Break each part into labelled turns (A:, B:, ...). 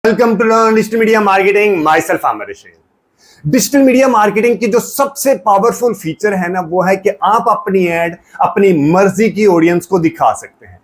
A: Welcome to learn digital media marketing. Myself Aamir Rashid. Digital media marketing की जो सबसे powerful feature है ना, वो है कि आप अपनी एड अपनी मर्जी की ऑडियंस को दिखा सकते हैं।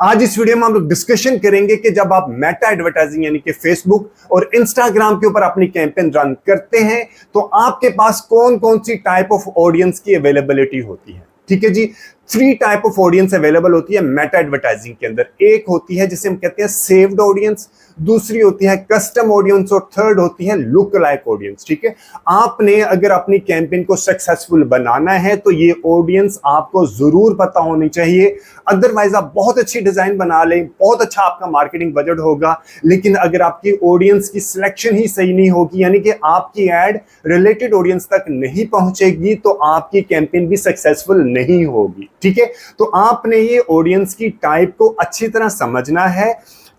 A: आज इस वीडियो में हम लोग डिस्कशन करेंगे कि जब आप मेटा एडवर्टाइजिंग यानी कि फेसबुक और इंस्टाग्राम के ऊपर अपनी कैंपेन रन करते हैं तो आपके पास कौन कौन सी टाइप ऑफ ऑडियंस की अवेलेबिलिटी होती है। ठीक है जी, 3 टाइप ऑफ ऑडियंस अवेलेबल होती है मेटा एडवर्टाइजिंग के अंदर। एक होती है जिसे हम कहते हैं सेव्ड ऑडियंस, दूसरी होती है कस्टम ऑडियंस और थर्ड होती है लुक लाइक ऑडियंस। ठीक है, आपने अगर अपनी कैंपेन को सक्सेसफुल बनाना है तो ये ऑडियंस आपको जरूर पता होनी चाहिए। अदरवाइज आप बहुत अच्छी डिजाइन बना लें, बहुत अच्छा आपका मार्केटिंग बजट होगा, लेकिन अगर आपकी ऑडियंस की सिलेक्शन ही सही नहीं होगी, यानी कि आपकी एड रिलेटेड ऑडियंस तक नहीं पहुंचेगी, तो आपकी कैंपेन भी सक्सेसफुल नहीं होगी। ठीक है, तो आपने ये ऑडियंस की टाइप को अच्छी तरह समझना है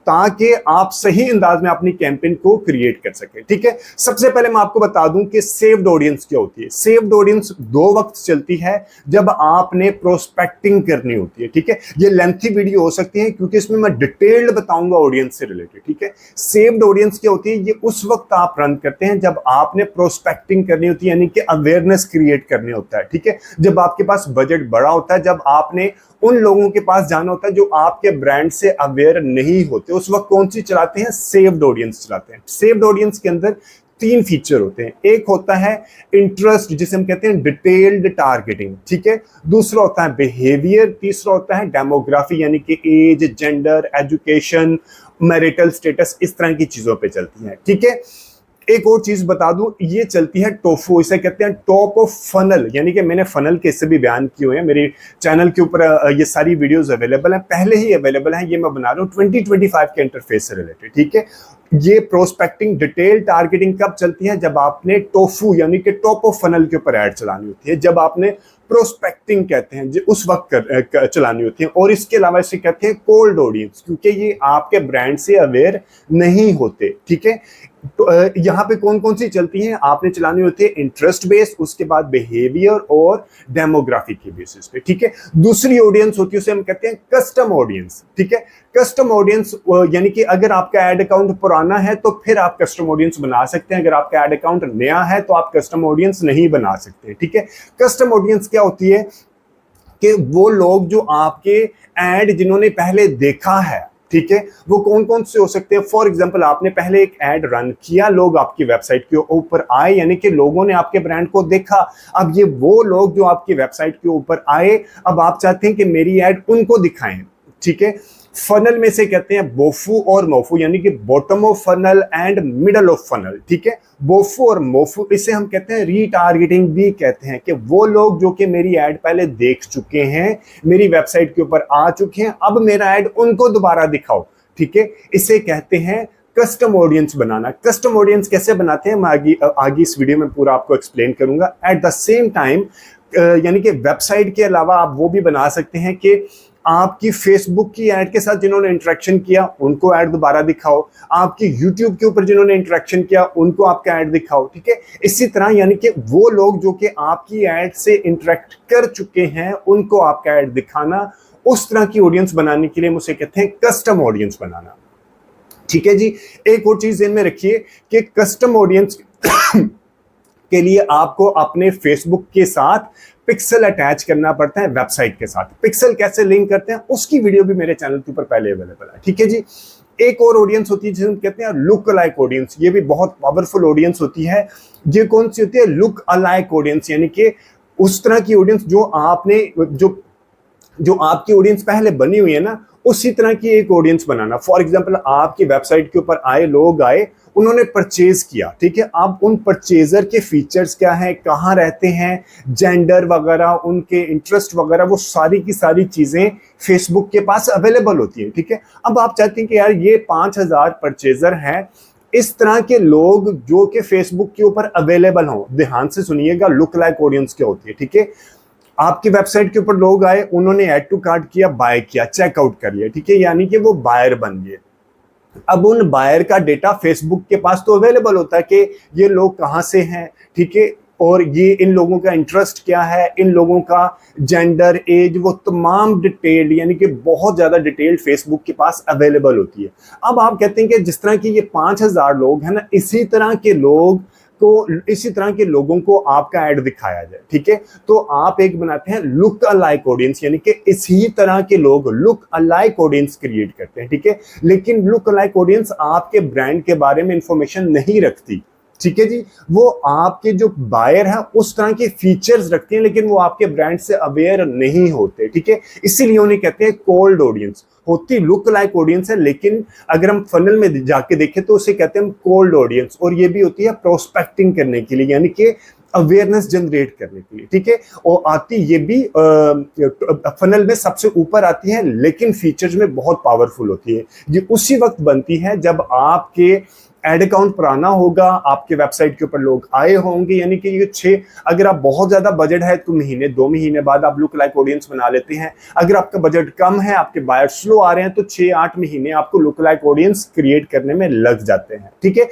A: ताकि आप सही अंदाज में अपनी कैंपेन को क्रिएट कर सके। ठीक है, सबसे पहले मैं आपको बता दूं कि सेव्ड ऑडियंस क्या होती है। सेव्ड ऑडियंस 2 वक्त चलती है जब आपने प्रोस्पेक्टिंग करनी होती है। ठीक है, ये लेंथी वीडियो हो सकती है क्योंकि इसमें मैं डिटेल्ड बताऊंगा ऑडियंस से रिलेटेड। ठीक है, सेव्ड ऑडियंस क्या होती है, ये उस वक्त आप रन करते हैं जब आपने प्रोस्पेक्टिंग करनी होती है, यानी कि अवेयरनेस क्रिएट करनी होता है। ठीक है, जब आपके पास बजट बड़ा होता है, जब आपने उन लोगों के पास जाना होता है जो आपके ब्रांड से अवेयर नहीं होते, उस वक्त कौन सी चलाते हैं, सेव्ड ऑडियंस चलाते हैं। सेव्ड ऑडियंस के अंदर 3 फीचर होते हैं। एक होता है इंटरेस्ट, जिसे हम कहते हैं डिटेल्ड टारगेटिंग। ठीक है, दूसरा होता है बिहेवियर, तीसरा होता है डेमोग्राफी यानी कि age, gender, education, marital status, इस तरह की चीजों पे चलती है। ठीक है, एक और चीज बता दूं, ये चलती है टोफू, इसे कहते हैं टॉप ऑफ फनल, यानी कि मैंने फनल के इससे भी बयान किए हुए हैं मेरे चैनल के ऊपर। ये सारी वीडियोस अवेलेबल हैं, पहले ही अवेलेबल हैं, ये मैं बना रहा हूं 2025 के इंटरफेस से रिलेटेड। ठीक है, ये प्रोस्पेक्टिंग डिटेल टारगेटिंग कब चलती है, जब आपने टोफू यानी कि टॉप ऑफ फनल के ऊपर ऐड चलानी होती है, जब आपने प्रोस्पेक्टिंग कहते हैं उस वक्त चलानी होती है। और इसके अलावा इसे कहते हैं कोल्ड ऑडियंस, क्योंकि ये आपके ब्रांड से अवेयर नहीं होते। ठीक है, तो यहाँ पे कौन कौन सी चलती हैं, आपने चलानी होती है इंटरेस्ट बेस्ड, उसके बाद बिहेवियर और डेमोग्राफी के बेसिस पे। ठीक है, दूसरी ऑडियंस होती है उसे हम कहते हैं कस्टम ऑडियंस। ठीक है, कस्टम ऑडियंस यानी कि अगर आपका एड अकाउंट पुराना है तो फिर आप कस्टम ऑडियंस बना सकते हैं, अगर आपका एड अकाउंट नया है तो आप कस्टम ऑडियंस नहीं बना सकते। ठीक है, कस्टम ऑडियंस क्या होती है कि वो लोग जो आपके एड जिन्होंने पहले देखा है, ठीक है, वो कौन कौन से हो सकते हैं। फॉर एग्जांपल, आपने पहले एक एड रन किया, लोग आपकी वेबसाइट के ऊपर आए, यानी कि लोगों ने आपके ब्रांड को देखा। अब ये वो लोग जो आपकी वेबसाइट के ऊपर आए, अब आप चाहते हैं कि मेरी एड उनको दिखाएं। ठीक है, फनल में से कहते हैं बोफू और मोफू, यानी कि bottom of funnel and middle of funnel. ठीक है, बोफू और मोफू, इसे हम कहते हैं रीटारगेटिंग भी कहते हैं, कि वो लोग जो कि मेरी ऐड पहले देख चुके हैं, मेरी वेबसाइट के ऊपर आ चुके हैं, अब मेरा ऐड उनको दोबारा दिखाओ। ठीक है, इसे कहते हैं कस्टम ऑडियंस बनाना। कस्टम ऑडियंस कैसे बनाते हैं मैं आगे इस वीडियो में पूरा आपको एक्सप्लेन करूंगा। एट द सेम टाइम यानी कि वेबसाइट के अलावा आप वो भी बना सकते हैं कि आपकी फेसबुक की ऐड के साथ जिन्होंने इंटरेक्शन किया उनको ऐड दोबारा दिखाओ, आपकी यूट्यूब के ऊपर जिन्होंने इंटरेक्शन किया उनको आपका ऐड दिखाओ। ठीक है, इसी तरह यानी कि वो लोग जो कि आपकी ऐड से इंटरेक्ट कर चुके हैं उनको आपका ऐड दिखाना, उस तरह की ऑडियंस बनाने के लिए हम उसे कहते हैं कस्टम ऑडियंस बनाना। ठीक है जी, एक और चीज ध्यान में रखिए कि कस्टम ऑडियंस के लिए आपको अपने फेसबुक के साथ पिक्सल अटैच करना पड़ता है वेबसाइट के साथ। पिक्सल कैसे लिंक करते हैं उसकी वीडियो भी मेरे चैनल के ऊपर पहले अवेलेबल है। ठीक है जी, एक और ऑडियंस होती है जिसे हम कहते हैं लुक अलाइक ऑडियंस। ये भी बहुत पावरफुल ऑडियंस होती है। ये कौन सी होती है, लुक अलाइक ऑडियंस, यानी कि उस तरह की ऑडियंस जो आपने जो आपकी ऑडियंस पहले बनी हुई है ना, उसी तरह की एक ऑडियंस बनाना। फॉर एग्जांपल, आपकी वेबसाइट के ऊपर आए लोग आए, उन्होंने परचेज किया। ठीक है, अब उन परचेजर के फीचर्स क्या है, कहाँ रहते हैं, जेंडर वगैरह, उनके इंटरेस्ट वगैरह, वो सारी की सारी चीजें फेसबुक के पास अवेलेबल होती है। ठीक है, अब आप चाहते हैं कि यार ये 5000 परचेजर हैं, इस तरह के लोग जो कि फेसबुक के ऊपर अवेलेबल हों। ध्यान से सुनिएगा, लुक लाइक ऑडियंस क्या होती है। ठीक है, आपकी वेबसाइट के ऊपर लोग आए, उन्होंने ऐड टू कार्ट किया, बाय किया, चेकआउट कर लिया। ठीक है, यानी कि वो बायर बन गए। अब उन बायर का डेटा फेसबुक के पास तो अवेलेबल होता है कि ये लोग कहां से हैं। ठीक है, और ये इन लोगों का इंटरेस्ट क्या है, इन लोगों का जेंडर, एज, वो तमाम डिटेल, यानी कि बहुत ज़्यादा डिटेल फेसबुक के पास अवेलेबल होती है। अब आप कहते हैं कि जिस तरह की ये 5,000 लोग हैं ना, इसी तरह के लोगों को आपका ऐड दिखाया जाए, ठीक है। तो आप एक बनाते हैं लुक अलाइक ऑडियंस, यानी कि इसी तरह के लोग लुक अलाइक ऑडियंस क्रिएट करते हैं, ठीक है। लेकिन लुक अलाइक ऑडियंस आपके ब्रांड के बारे में इंफॉर्मेशन नहीं रखती, ठीक है जी। वो आपके जो बायर है उस तरह के फीचर्स रखते हैं, लेकिन वो आपके ब्रांड से अवेयर नहीं होते, ठीक है। इसीलिए उन्हें कहते हैं कोल्ड ऑडियंस। होती लुक लाइक ऑडियंस है, लेकिन अगर हम फनल में जाके देखें तो उसे कहते हैं कोल्ड ऑडियंस, और ये भी होती है प्रोस्पेक्टिंग करने के लिए, यानी कि अवेयरनेस जनरेट करने के लिए, ठीक है। और आती ये भी फनल में सबसे ऊपर आती है, लेकिन फीचर्स में बहुत पावरफुल होती है। ये उसी वक्त बनती है जब आपके एड अकाउंट पुराना होगा, आपके वेबसाइट के ऊपर लोग आए होंगे, यानी कि ये अगर आप बहुत ज्यादा बजट है तो महीने 2 महीने बाद आप लुक लाइक ऑडियंस बना लेते हैं। अगर आपका बजट कम है, आपके बायर स्लो आ रहे हैं, तो 6-8 महीने आपको लुक लाइक ऑडियंस क्रिएट करने में लग जाते हैं, ठीक है।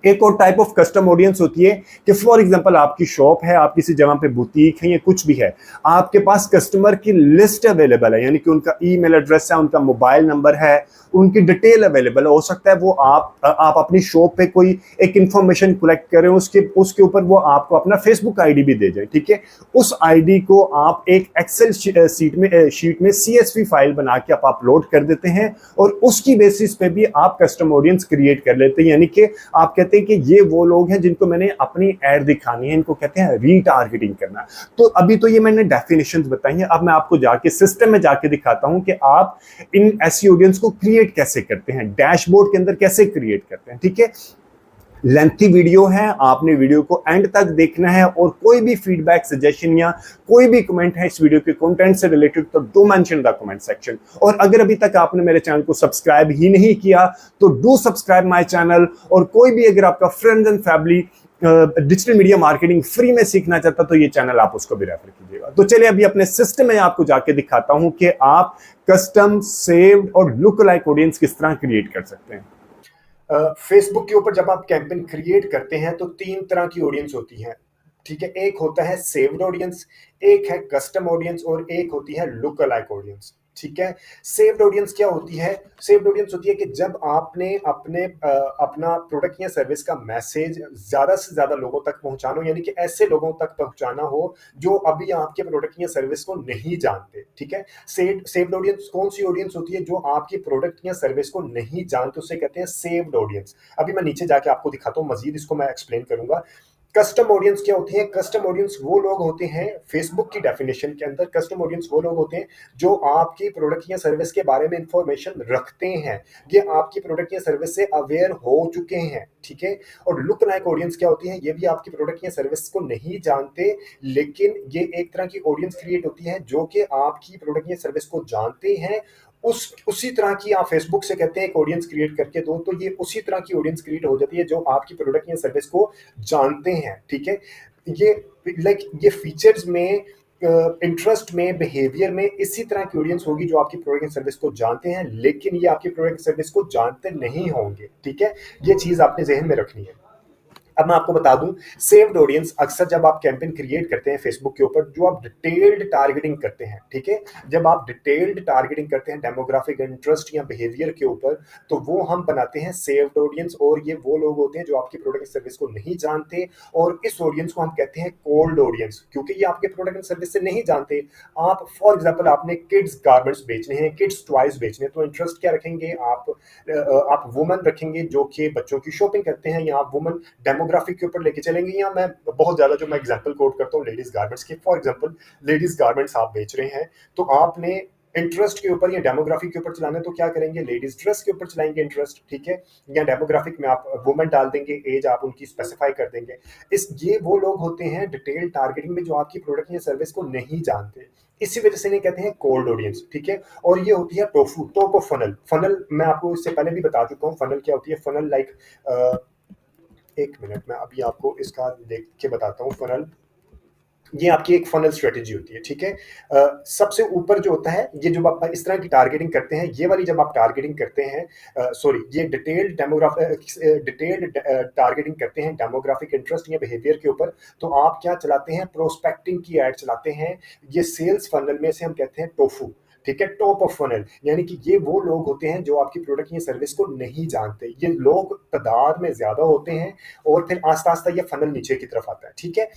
A: एक और टाइप ऑफ कस्टम ऑडियंस होती है कि फॉर एग्जांपल आपकी शॉप है, आप किसी जगह पे बुटीक है या कुछ भी है, आपके पास कस्टमर की लिस्ट अवेलेबल है, यानी कि उनका ईमेल एड्रेस है, उनका मोबाइल नंबर है, उनकी डिटेल अवेलेबल है। हो सकता है वो आप अपनी शॉप पे कोई एक इंफॉर्मेशन कलेक्ट करें, उसके ऊपर वो आपको अपना फेसबुक आईडी भी दे जाए, ठीक है। उस आईडी को आप एक एक्सेल शीट में CSV फाइल बना के आप अपलोड कर देते हैं, और उसकी बेसिस पे भी आप कस्टम ऑडियंस क्रिएट कर लेते हैं। यानी कि आप कहते हैं कि ये वो लोग हैं जिनको मैंने अपनी एड दिखानी है, इनको कहते हैं रीटारगेटिंग करना। तो अभी तो ये मैंने डेफिनेशंस बताई हैं, अब मैं आपको जाके सिस्टम में जाके दिखाता हूं कि आप इन ऐसी ऑडियंस को क्रिएट कैसे करते हैं, डैशबोर्ड के अंदर कैसे क्रिएट करते हैं, ठीक है। लेंथी वीडियो है, आपने वीडियो को एंड तक देखना है, और कोई भी फीडबैक, सजेशन या कोई भी कमेंट है इस वीडियो के कंटेंट से रिलेटेड तो do mention the comment section. और अगर अभी तक आपने मेरे चैनल को सब्सक्राइब ही नहीं किया तो डू सब्सक्राइब माय चैनल। और कोई भी अगर आपका friends and family digital media marketing free में सीखना चाहता तो ये चैनल आप उसको भी रेफर कीजिएगा। तो चलिए अभी अपने सिस्टम में आपको जाके दिखाता हूं कि आप कस्टम, सेव्ड और लुक लाइक ऑडियंस किस तरह क्रिएट कर सकते हैं। फेसबुक के ऊपर जब आप कैंपेन क्रिएट करते हैं तो 3 तरह की ऑडियंस होती है, ठीक है। एक होता है सेव्ड ऑडियंस, एक है कस्टम ऑडियंस, और एक होती है लुक अलाइक ऑडियंस, ठीक है। सेव्ड ऑडियंस क्या होती है? सेव्ड ऑडियंस होती है कि जब आपने अपना प्रोडक्ट या सर्विस का मैसेज ज्यादा से ज्यादा लोगों तक पहुंचाना हो, यानी कि ऐसे लोगों तक पहुंचाना हो जो अभी आपके प्रोडक्ट या सर्विस को नहीं जानते, ठीक है। सेव्ड ऑडियंस कौन सी ऑडियंस होती है? जो आपकी प्रोडक्ट या सर्विस को नहीं जानते, उसे कहते हैं सेव्ड ऑडियंस। अभी मैं नीचे जाके आपको दिखाता हूं, मजीद इसको मैं एक्सप्लेन करूंगा। कस्टम ऑडियंस क्या होती है? कस्टम ऑडियंस वो लोग होते हैं, फेसबुक की डेफिनेशन के अंदर कस्टम ऑडियंस वो लोग होते हैं जो आपकी प्रोडक्ट या सर्विस के बारे में इंफॉर्मेशन रखते हैं, ये आपकी प्रोडक्ट या सर्विस से अवेयर हो चुके हैं, ठीक है। और लुक लाइक ऑडियंस क्या होती है? ये भी आपकी प्रोडक्ट या सर्विस को नहीं जानते, लेकिन ये एक तरह की ऑडियंस क्रिएट होती है जो कि आपकी प्रोडक्ट या सर्विस को जानते हैं। उसी तरह की आप फेसबुक से कहते हैं एक ऑडियंस क्रिएट करके दो, तो ये उसी तरह की ऑडियंस क्रिएट हो जाती है जो आपकी प्रोडक्ट या सर्विस को जानते हैं, ठीक है। ये ये फीचर्स में, इंटरेस्ट में, बिहेवियर में इसी तरह की ऑडियंस होगी जो आपकी प्रोडक्ट या सर्विस को जानते हैं, लेकिन ये आपकी प्रोडक्ट सर्विस को जानते नहीं होंगे, ठीक है। ये चीज आपने जहन में रखनी है। अब मैं आपको बता दूं, सेव्ड ऑडियंस अक्सर जब आप कैंपेन क्रिएट करते हैं फेसबुक के ऊपर, जो आप डिटेल्ड टारगेटिंग करते हैं, ठीक है। जब आप डिटेल्ड टारगेटिंग करते हैं डेमोग्राफिक, इंटरेस्ट या बिहेवियर के ऊपर, तो वो हम बनाते हैं सेव्ड ऑडियंस। और ये वो लोग होते हैं जो आपकी प्रोडक्ट सर्विस को नहीं जानते, और इस ऑडियंस को हम कहते हैं कोल्ड ऑडियंस, क्योंकि ये आपके प्रोडक्ट सर्विस से नहीं जानते। आप फॉर एग्जाम्पल आपने किड्स गारमेंट्स बेचने हैं, किड्स टॉयज बेचने हैं, तो इंटरेस्ट क्या रखेंगे आप वुमन रखेंगे जो कि बच्चों की शॉपिंग करते हैं, या आप वुमन डेमोग्राफिक के ऊपर लेके चलेंगे। या मैं बहुत ज्यादा जो मैं एग्जांपल कोट करता हूँ लेडीज गारमेंट्स की, फॉर एग्जांपल लेडीज गारमेंट्स आप बेच रहे हैं, तो आपने इंटरेस्ट के ऊपर या डेमोग्राफिक के ऊपर चलाना है तो क्या करेंगे? लेडीज ड्रेस के ऊपर चलाएंगे इंटरेस्ट, ठीक है। या डेमोग्राफिक में आप वुमेन डाल देंगे, एज आप उनकी स्पेसिफाई कर देंगे। ये वो लोग होते हैं डिटेल टारगेटिंग में जो आपकी प्रोडक्ट या सर्विस को नहीं जानते, इसी वजह से इन्हें कहते हैं कोल्ड ऑडियंस, ठीक है। और ये होती है टॉप ऑफ फनल। फनल मैं आपको इससे पहले भी बता चुका हूँ, फनल क्या होती है। फनल लाइक, एक मिनट मैं अभी आपको इसका देख के बताता हूँ। फनल ये आपकी एक फनल स्ट्रेटेजी होती है, ठीक है। सबसे ऊपर जो होता है, ये जब आप इस तरह की टारगेटिंग करते हैं, ये वाली जब आप टारगेटिंग करते हैं, सॉरी, ये डिटेल्ड टारगेटिंग करते हैं डेमोग्राफिक इंटरेस्ट या बिहेवियर के ऊपर, तो आप क्या चलाते हैं, प्रोस्पेक्टिंग की एड चलाते हैं। ये सेल्स फनल में से हम कहते हैं टोफू, ठीक है, टॉप ऑफ फनल, यानी कि ये वो लोग होते हैं जो आपकी प्रोडक्ट या सर्विस को नहीं जानते। ये लोग तादाद में ज्यादा होते हैं और फिर आस्ता आस्ता ये फनल नीचे की तरफ आता है, ठीक है।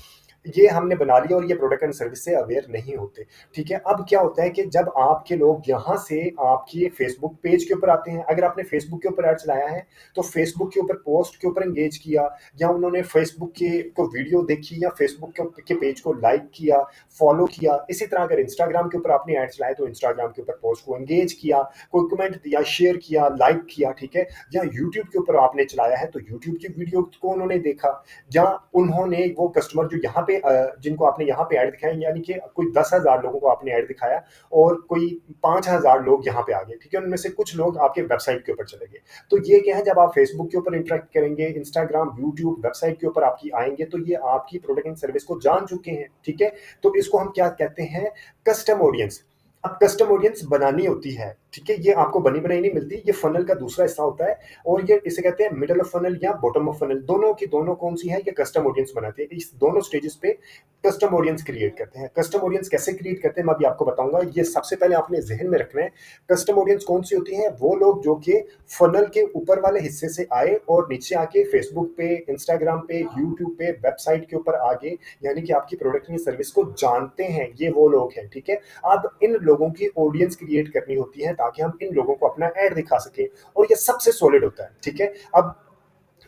A: ये हमने बना लिया और ये प्रोडक्ट एंड सर्विस से अवेयर नहीं होते, ठीक है। अब क्या होता है कि जब आपके लोग यहाँ से आपकी फेसबुक पेज के ऊपर आते हैं, अगर आपने फेसबुक के ऊपर ऐड चलाया है तो फेसबुक के ऊपर पोस्ट के ऊपर एंगेज किया, या उन्होंने फेसबुक के को वीडियो देखी, या फेसबुक के पेज को लाइक किया, फॉलो किया। इसी तरह अगर इंस्टाग्राम के ऊपर आपने ऐड चलाए तो इंस्टाग्राम के ऊपर पोस्ट को एंगेज किया, कोई कमेंट दिया, शेयर किया, लाइक किया, ठीक है। या यूट्यूब के ऊपर आपने चलाया है तो यूट्यूब की वीडियो को उन्होंने देखा, या उन्होंने वो कस्टमर जो यहाँ पे जिनको आपने यहाँ पे ऐड दिखाया, यानी कि कोई 10,000 लोगों को आपने ऐड दिखाया और कोई 5,000 लोग यहाँ पे आ गए, ठीक है। उनमें से कुछ लोग आपके वेबसाइट के ऊपर चले गए। तो ये क्या है, जब आप फेसबुक के ऊपर इंटरेक्ट करेंगे, इंस्टाग्राम, यूट्यूब, वेबसाइट के ऊपर आपकी आएंगे, तो ये आपकी प्रोडक्ट एंड सर्विस को जान चुके हैं, ठीक है। तो इसको हम क्या कहते हैं, कस्टम ऑडियंस। अब कस्टम ऑडियंस बनानी होती है, ठीक है, ये आपको बनी बनाई नहीं मिलती, ये फनल का दूसरा हिस्सा होता है। और ये इसे कहते हैं मिडल ऑफ फनल या बॉटम ऑफ फनल, दोनों की दोनों कौन सी है, ये कस्टम ऑडियंस बनाते हैं। इस दोनों स्टेजेस पे कस्टम ऑडियंस क्रिएट करते हैं। कस्टम ऑडियंस कैसे क्रिएट करते हैं मैं अभी आपको बताऊंगा। ये सबसे पहले आपने जहन में रखना है, कस्टम ऑडियंस कौन सी होती है, वो लोग जो कि फनल के ऊपर वाले हिस्से से आए और नीचे आके फेसबुक पे, इंस्टाग्राम पे, यूट्यूब पे, वेबसाइट के ऊपर आगे, यानी कि आपकी प्रोडक्ट की सर्विस को जानते हैं, ये वो लोग हैं, ठीक है। अब इन लोगों की ऑडियंस क्रिएट करनी होती है ताकि हम इन लोगों को अपना ऐड दिखा सकें, और ये सबसे सॉलिड होता है, ठीक है। अब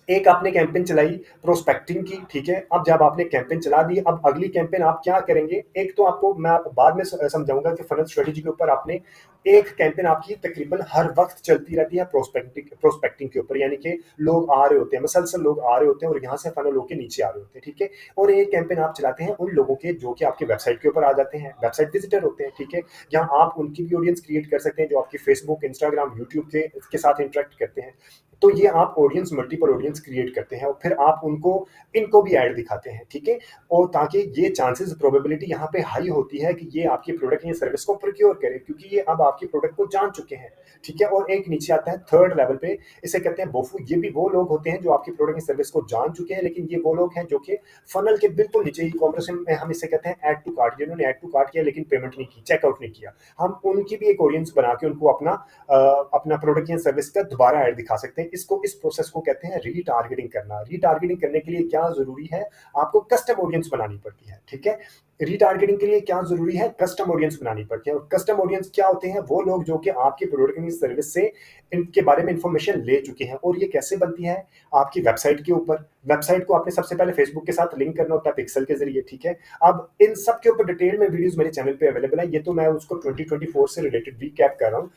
A: एक आपने कैंपेन चलाई प्रोस्पेक्टिंग की, ठीक है। अब जब आपने कैंपेन चला दी, अब अगली कैंपेन आप क्या करेंगे, एक तो आपको मैं बाद में समझाऊंगा कि फनल स्ट्रेटेजी के ऊपर आपने एक कैंपेन आपकी तकरीबन हर वक्त चलती रहती है प्रोस्पेक्टिंग के ऊपर, यानी कि लोग आ रहे होते हैं, मसलसल लोग आ रहे होते हैं और यहाँ से फनल होकर नीचे आ रहे होते हैं, ठीक है। और एक कैंपेन आप चलाते हैं उन लोगों के जो कि आपकी वेबसाइट के ऊपर आ जाते हैं, वेबसाइट विजिटर होते हैं, ठीक है। यहाँ आप उनकी भी ऑडियंस क्रिएट कर सकते हैं जो आपकी फेसबुक, इंस्टाग्राम, यूट्यूब के साथ इंटरेक्ट करते हैं। तो ये आप ऑडियंस, मल्टीपल ऑडियंस क्रिएट करते हैं और फिर आप उनको इनको भी ऐड दिखाते हैं, ठीक है। और ताकि ये चांसेस, प्रोबेबिलिटी यहाँ पे हाई होती है कि ये आपकी प्रोडक्ट या सर्विस को प्रोक्योर करें, क्योंकि ये अब आपकी प्रोडक्ट को जान चुके हैं, ठीक है। और एक नीचे आता है थर्ड लेवल पे, इसे कहते हैं बोफू। ये भी वो लोग होते हैं जो आपकी प्रोडक्ट या सर्विस को जान चुके हैं, लेकिन ये वो लोग हैं जो कि फनल के बिल्कुल नीचे, ई कॉमर्स में हम इसे कहते हैं ऐड टू कार्ट, जिन्होंने ऐड टू कार्ट किया लेकिन पेमेंट नहीं की, चेकआउट नहीं किया। हम उनकी भी एक ऑडियंस बना के उनको अपना प्रोडक्ट या सर्विस का दोबारा ऐड दिखा सकते हैं। इस प्रोसेस को कहते हैं रीटारगेटिंग करना। रीटारगेटिंग करने के लिए क्या जरूरी है, आपको कस्टम ऑडियंस बनानी पड़ती है, ठीक है। रीटारगेटिंग के लिए क्या जरूरी है, कस्टम ऑडियंस बनानी पड़ती है। और कस्टम ऑडियंस क्या होते हैं, वो लोग जो कि आपकी प्रोडक्ट या सर्विस से इनके बारे में इंफॉर्मेशन ले चुके हैं। और ये कैसे बनती है, आपकी वेबसाइट के ऊपर, वेबसाइट को आपने सबसे पहले फेसबुक के साथ लिंक करना होता है पिक्सल के जरिए, ठीक है। अब इन सब के ऊपर डिटेल में वीडियोस मेरे चैनल पे अवेलेबल है। ये तो मैं उसको 2024 से रिलेटेड रिकैप कर रहा हूँ।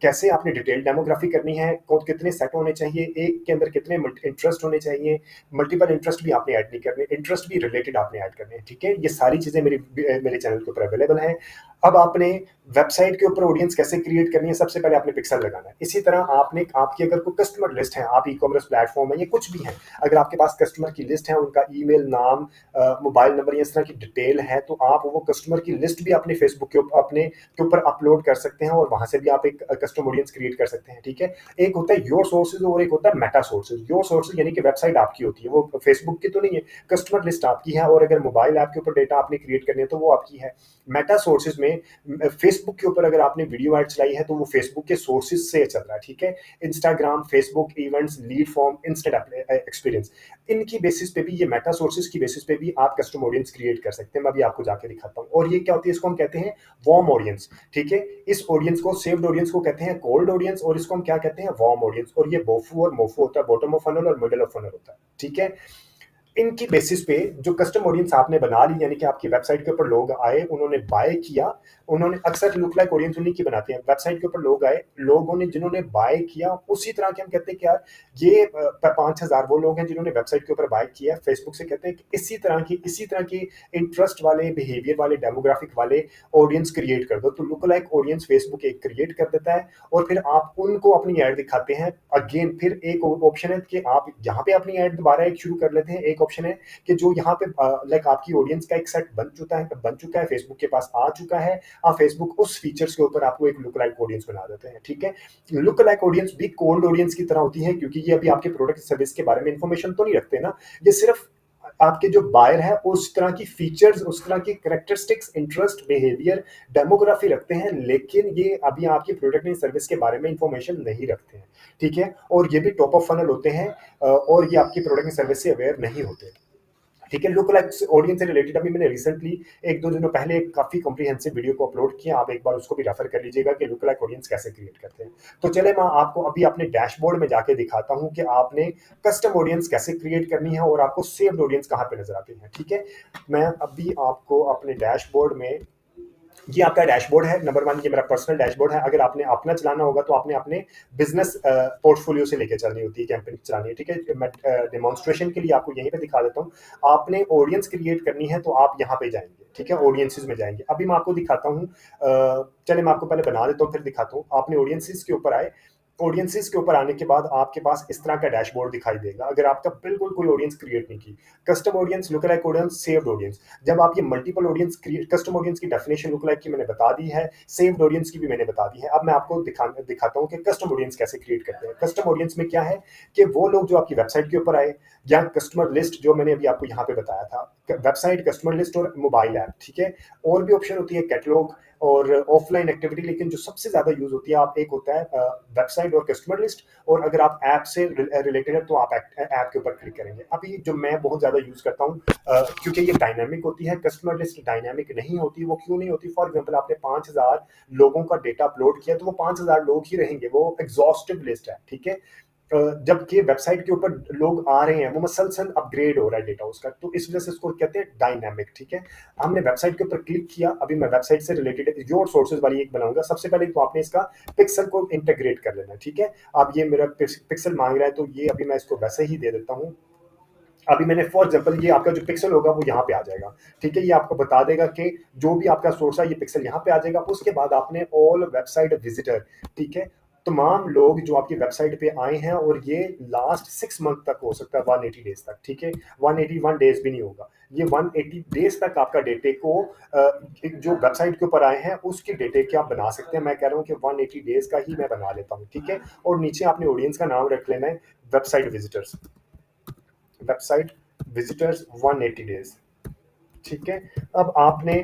A: कैसे आपने डिटेल डेमोग्राफी करनी है, कितने सेट होने चाहिए, एक के अंदर कितने इंटरेस्ट होने चाहिए, मल्टीपल इंटरेस्ट भी आपने ऐड नहीं करने, इंटरेस्ट भी रिलेटेड आपने ऐड करने हैं, ठीक है। ये सारी चीजें मेरे चैनल के ऊपर अवेलेबल हैं। अब आपने वेबसाइट के ऊपर ऑडियंस कैसे क्रिएट करनी है, सबसे पहले आपने पिक्सल लगाना है। इसी तरह आपने, आपकी अगर कोई कस्टमर लिस्ट है, आप ई कॉमर्स प्लेटफॉर्म है, ये कुछ भी है, अगर आपके पास कस्टमर की लिस्ट है, उनका ईमेल, नाम, मोबाइल नंबर, इस तरह की डिटेल है, तो आप वो कस्टमर की लिस्ट भी अपने फेसबुक के ऊपर अपलोड कर सकते हैं और वहां से भी आप एक कस्टमर ऑडियंस क्रिएट कर सकते हैं, ठीक है। एक होता है योर सोर्सेज और एक होता है मेटा सोर्सेज। योर सोर्सेज यानी कि वेबसाइट आपकी होती है, वो फेसबुक की तो नहीं है, कस्टमर लिस्ट आपकी है, और अगर मोबाइल ऐप के ऊपर डेटा आपने क्रिएट करनी है तो वो आपकी है। मेटा सोर्सेज में फेसबुक के ऊपर अगर आपने वीडियो ऐड चलाई है तो वो फेसबुक के सोर्सेज से चल रहा है, ठीक है। Instagram, Facebook, events, lead form, instant experience, इनकी बेसिस पे भी, ये मेटा सोर्सेज की बेसिस पे भी आप कस्टम ऑडियंस क्रिएट कर सकते हैं। मैं अभी आपको जाके दिखाता हूँ। और ये क्या होती है, इसको हम कहते हैं वार्म ऑडियंस, ठीक है। इस ऑडियंस को, सेव्ड ऑडियंस को कहते हैं कोल्ड ऑडियंस, और इसको हम क्या कहते हैं, वार्म ऑडियंस। और ये बोफू और मोफू होता है, बॉटम ऑफ फनल और मिडल ऑफ फनल होता है, ठीक है। इनकी बेसिस पे जो कस्टम ऑडियंस आपने बना ली, यानी कि आपकी वेबसाइट के ऊपर लोग आए, उन्होंने बाय किया, उन्होंने, अक्सर लुक लाइक ऑडियंस उन्हीं की बनाते हैं, वेबसाइट के ऊपर लोग आए, लोगों ने जिन्होंने बाय किया, उसी तरह के हम कहते हैं कि यार ये 5,000 वो लोग हैं जिन्होंने वेबसाइट के ऊपर बाय किया। फेसबुक से कहते हैं कि इसी तरह की इंटरेस्ट वाले, बिहेवियर वाले, डेमोग्राफिक वाले ऑडियंस क्रिएट कर दो। तो लुक लाइक ऑडियंस फेसबुक एक क्रिएट कर देता है और फिर आप उनको अपनी ऐड दिखाते हैं। अगेन फिर एक ऑप्शन है कि आप यहाँ पे अपनी ऐड दोबारा एक शुरू कर लेते हैं, एक
B: ऑप्शन है कि जो यहाँ पे लाइक आपकी ऑडियंस का एक सेट बन चुका है, फेसबुक के पास आ चुका है। फेसबुक उस फीचर्स के ऊपर आपको एक लुक लाइक ऑडियंस बना देते हैं, ठीक है। लुक लाइक ऑडियंस भी कोल्ड ऑडियंस की तरह होती है, क्योंकि ये अभी आपके प्रोडक्ट सर्विस के बारे में इंफॉर्मेशन तो नहीं रखते ना, ये सिर्फ आपके जो बायर है उस तरह की फीचर्स, उस तरह की कैरेक्टरिस्टिक्स, इंटरेस्ट, बिहेवियर, डेमोग्राफी रखते हैं, लेकिन ये अभी आपकी प्रोडक्ट या सर्विस के बारे में इंफॉर्मेशन नहीं रखते हैं, ठीक है। और ये भी टॉप ऑफ फनल होते हैं, और ये आपकी प्रोडक्ट या सर्विस से अवेयर नहीं होते, ठीक है। लुक लाइक ऑडियंस से रिलेटेड अभी मैंने रिसेंटली एक दो दिनों पहले एक काफी कॉम्प्रिहेंसिव वीडियो को अपलोड किया, आप एक बार उसको भी रेफर कर लीजिएगा कि लुक लाइक ऑडियंस कैसे क्रिएट करते हैं। तो चले मैं आपको अभी अपने डैशबोर्ड में जाके दिखाता हूं कि आपने कस्टम ऑडियंस कैसे क्रिएट करनी है और आपको सेव्ड ऑडियंस कहां पे नजर आती है, ठीक है। मैं अभी आपको अपने डैशबोर्ड में, ये आपका डैशबोर्ड है नंबर 1, ये मेरा पर्सनल डैशबोर्ड है। अगर आपने अपना चलाना होगा तो आपने अपने बिजनेस पोर्टफोलियो से लेके चलनी होती है, कैंपेन चलानी है, ठीक है। मैं डेमोन्स्ट्रेशन के लिए आपको यहीं पे दिखा देता हूँ। आपने ऑडियंस क्रिएट करनी है तो आप यहाँ पे जाएंगे, ठीक है, ऑडियंसेस में जाएंगे। अभी मैं आपको दिखाता हूँ, चले मैं आपको पहले बना देता हूँ फिर दिखाता हूँ। आपने ऑडियंसेस के ऊपर आए, ऑडियंसेस के ऊपर आने के बाद आपके पास इस तरह का डैशबोर्ड दिखाई देगा। अगर आपका बिल्कुल कोई ऑडियंस क्रिएट नहीं की, custom audience, look like audience, saved audience. जब आप ये multiple audience create, custom audience की डेफिनेशन लुक लाइक की मैंने बता दी है, सेव्ड ऑडियंस की भी मैंने बता दी है। अब मैं आपको दिखाता हूँ कि कस्टम ऑडियंस कैसे क्रिएट करते हैं। कस्टम ऑडियंस में क्या है कि वो लोग जो आपकी वेबसाइट के ऊपर आए, या कस्टमर लिस्ट जो मैंने अभी आपको यहाँ पे बताया था, वेबसाइट, कस्टमर लिस्ट और मोबाइल ऐप, ठीक है। और भी ऑप्शन होती है कैटलॉग और ऑफलाइन एक्टिविटी, लेकिन जो सबसे ज्यादा यूज होती है, आप एक होता है वेबसाइट और कस्टमर लिस्ट, और अगर आप ऐप से रिलेटेड है तो आप ऐप के ऊपर क्लिक करेंगे। अभी जो मैं बहुत ज्यादा यूज करता हूँ, क्योंकि ये डायनामिक होती है, कस्टमर लिस्ट डायनामिक नहीं होती। वो क्यों नहीं होती? फॉर एग्जाम्पल आपने 5000 लोगों का डेटा अपलोड किया तो वो 5000 लोग ही रहेंगे, वो एग्जॉस्टिव लिस्ट है, ठीक है। जबकि वेबसाइट के ऊपर लोग आ रहे हैं, वो मसलसल अपग्रेड हो रहा है डेटा उसका, तो इस वजह से इसको कहते हैं डायनामिक, ठीक है। हमने वेबसाइट के ऊपर क्लिक किया, अभी मैं वेबसाइट से रिलेटेड योर सोर्सेज वाली एक बनाऊंगा। सबसे पहले तो आपने इसका पिक्सल को इंटीग्रेट कर लेना, ठीक है। अब ये मेरा पिक्सल मांग रहा है तो ये अभी मैं इसको वैसे ही दे देता हूँ। अभी मैंने फॉर एग्जांपल ये आपका जो पिक्सल होगा वो यहाँ पे आ जाएगा, ठीक है। ये आपको बता देगा कि जो भी आपका सोर्स है ये पिक्सल यहाँ पे आ जाएगा। उसके बाद आपने ऑल वेबसाइट विजिटर, ठीक है, तमाम लोग जो आपकी वेबसाइट पे आए हैं, और ये लास्ट 6 मंथ तक हो सकता है, 180 डेज तक, ठीक है। 181 डेज भी नहीं होगा, ये 180 डेज तक आपका डेटे को जो वेबसाइट के ऊपर आए हैं उसकी डेटे के आप बना सकते हैं। मैं कह रहा हूँ कि 180 डेज का ही मैं बना लेता हूँ, ठीक है। और नीचे आपने ऑडियंस का नाम रख लेना है website visitors, website visitors 180 days, ठीक है। अब आपने,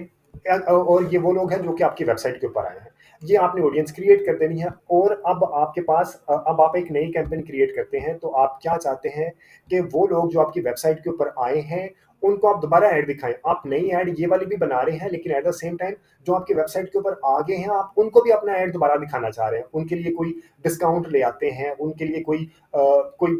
B: और ये वो लोग हैं जो कि आपकी वेबसाइट के ऊपर आए हैं, ये आपने ऑडियंस क्रिएट कर देनी है। और अब आपके पास, अब आप एक नई कैंपेन क्रिएट करते हैं तो आप क्या चाहते हैं कि वो लोग जो आपकी वेबसाइट के ऊपर आए हैं उनको आप दोबारा ऐड दिखाएं। आप नई ऐड ये वाली भी बना रहे हैं, लेकिन एट द सेम टाइम जो आपकी वेबसाइट के ऊपर आ गए हैं आप उनको भी अपना ऐड दोबारा दिखाना चाह रहे हैं। उनके लिए कोई डिस्काउंट ले आते हैं, उनके लिए कोई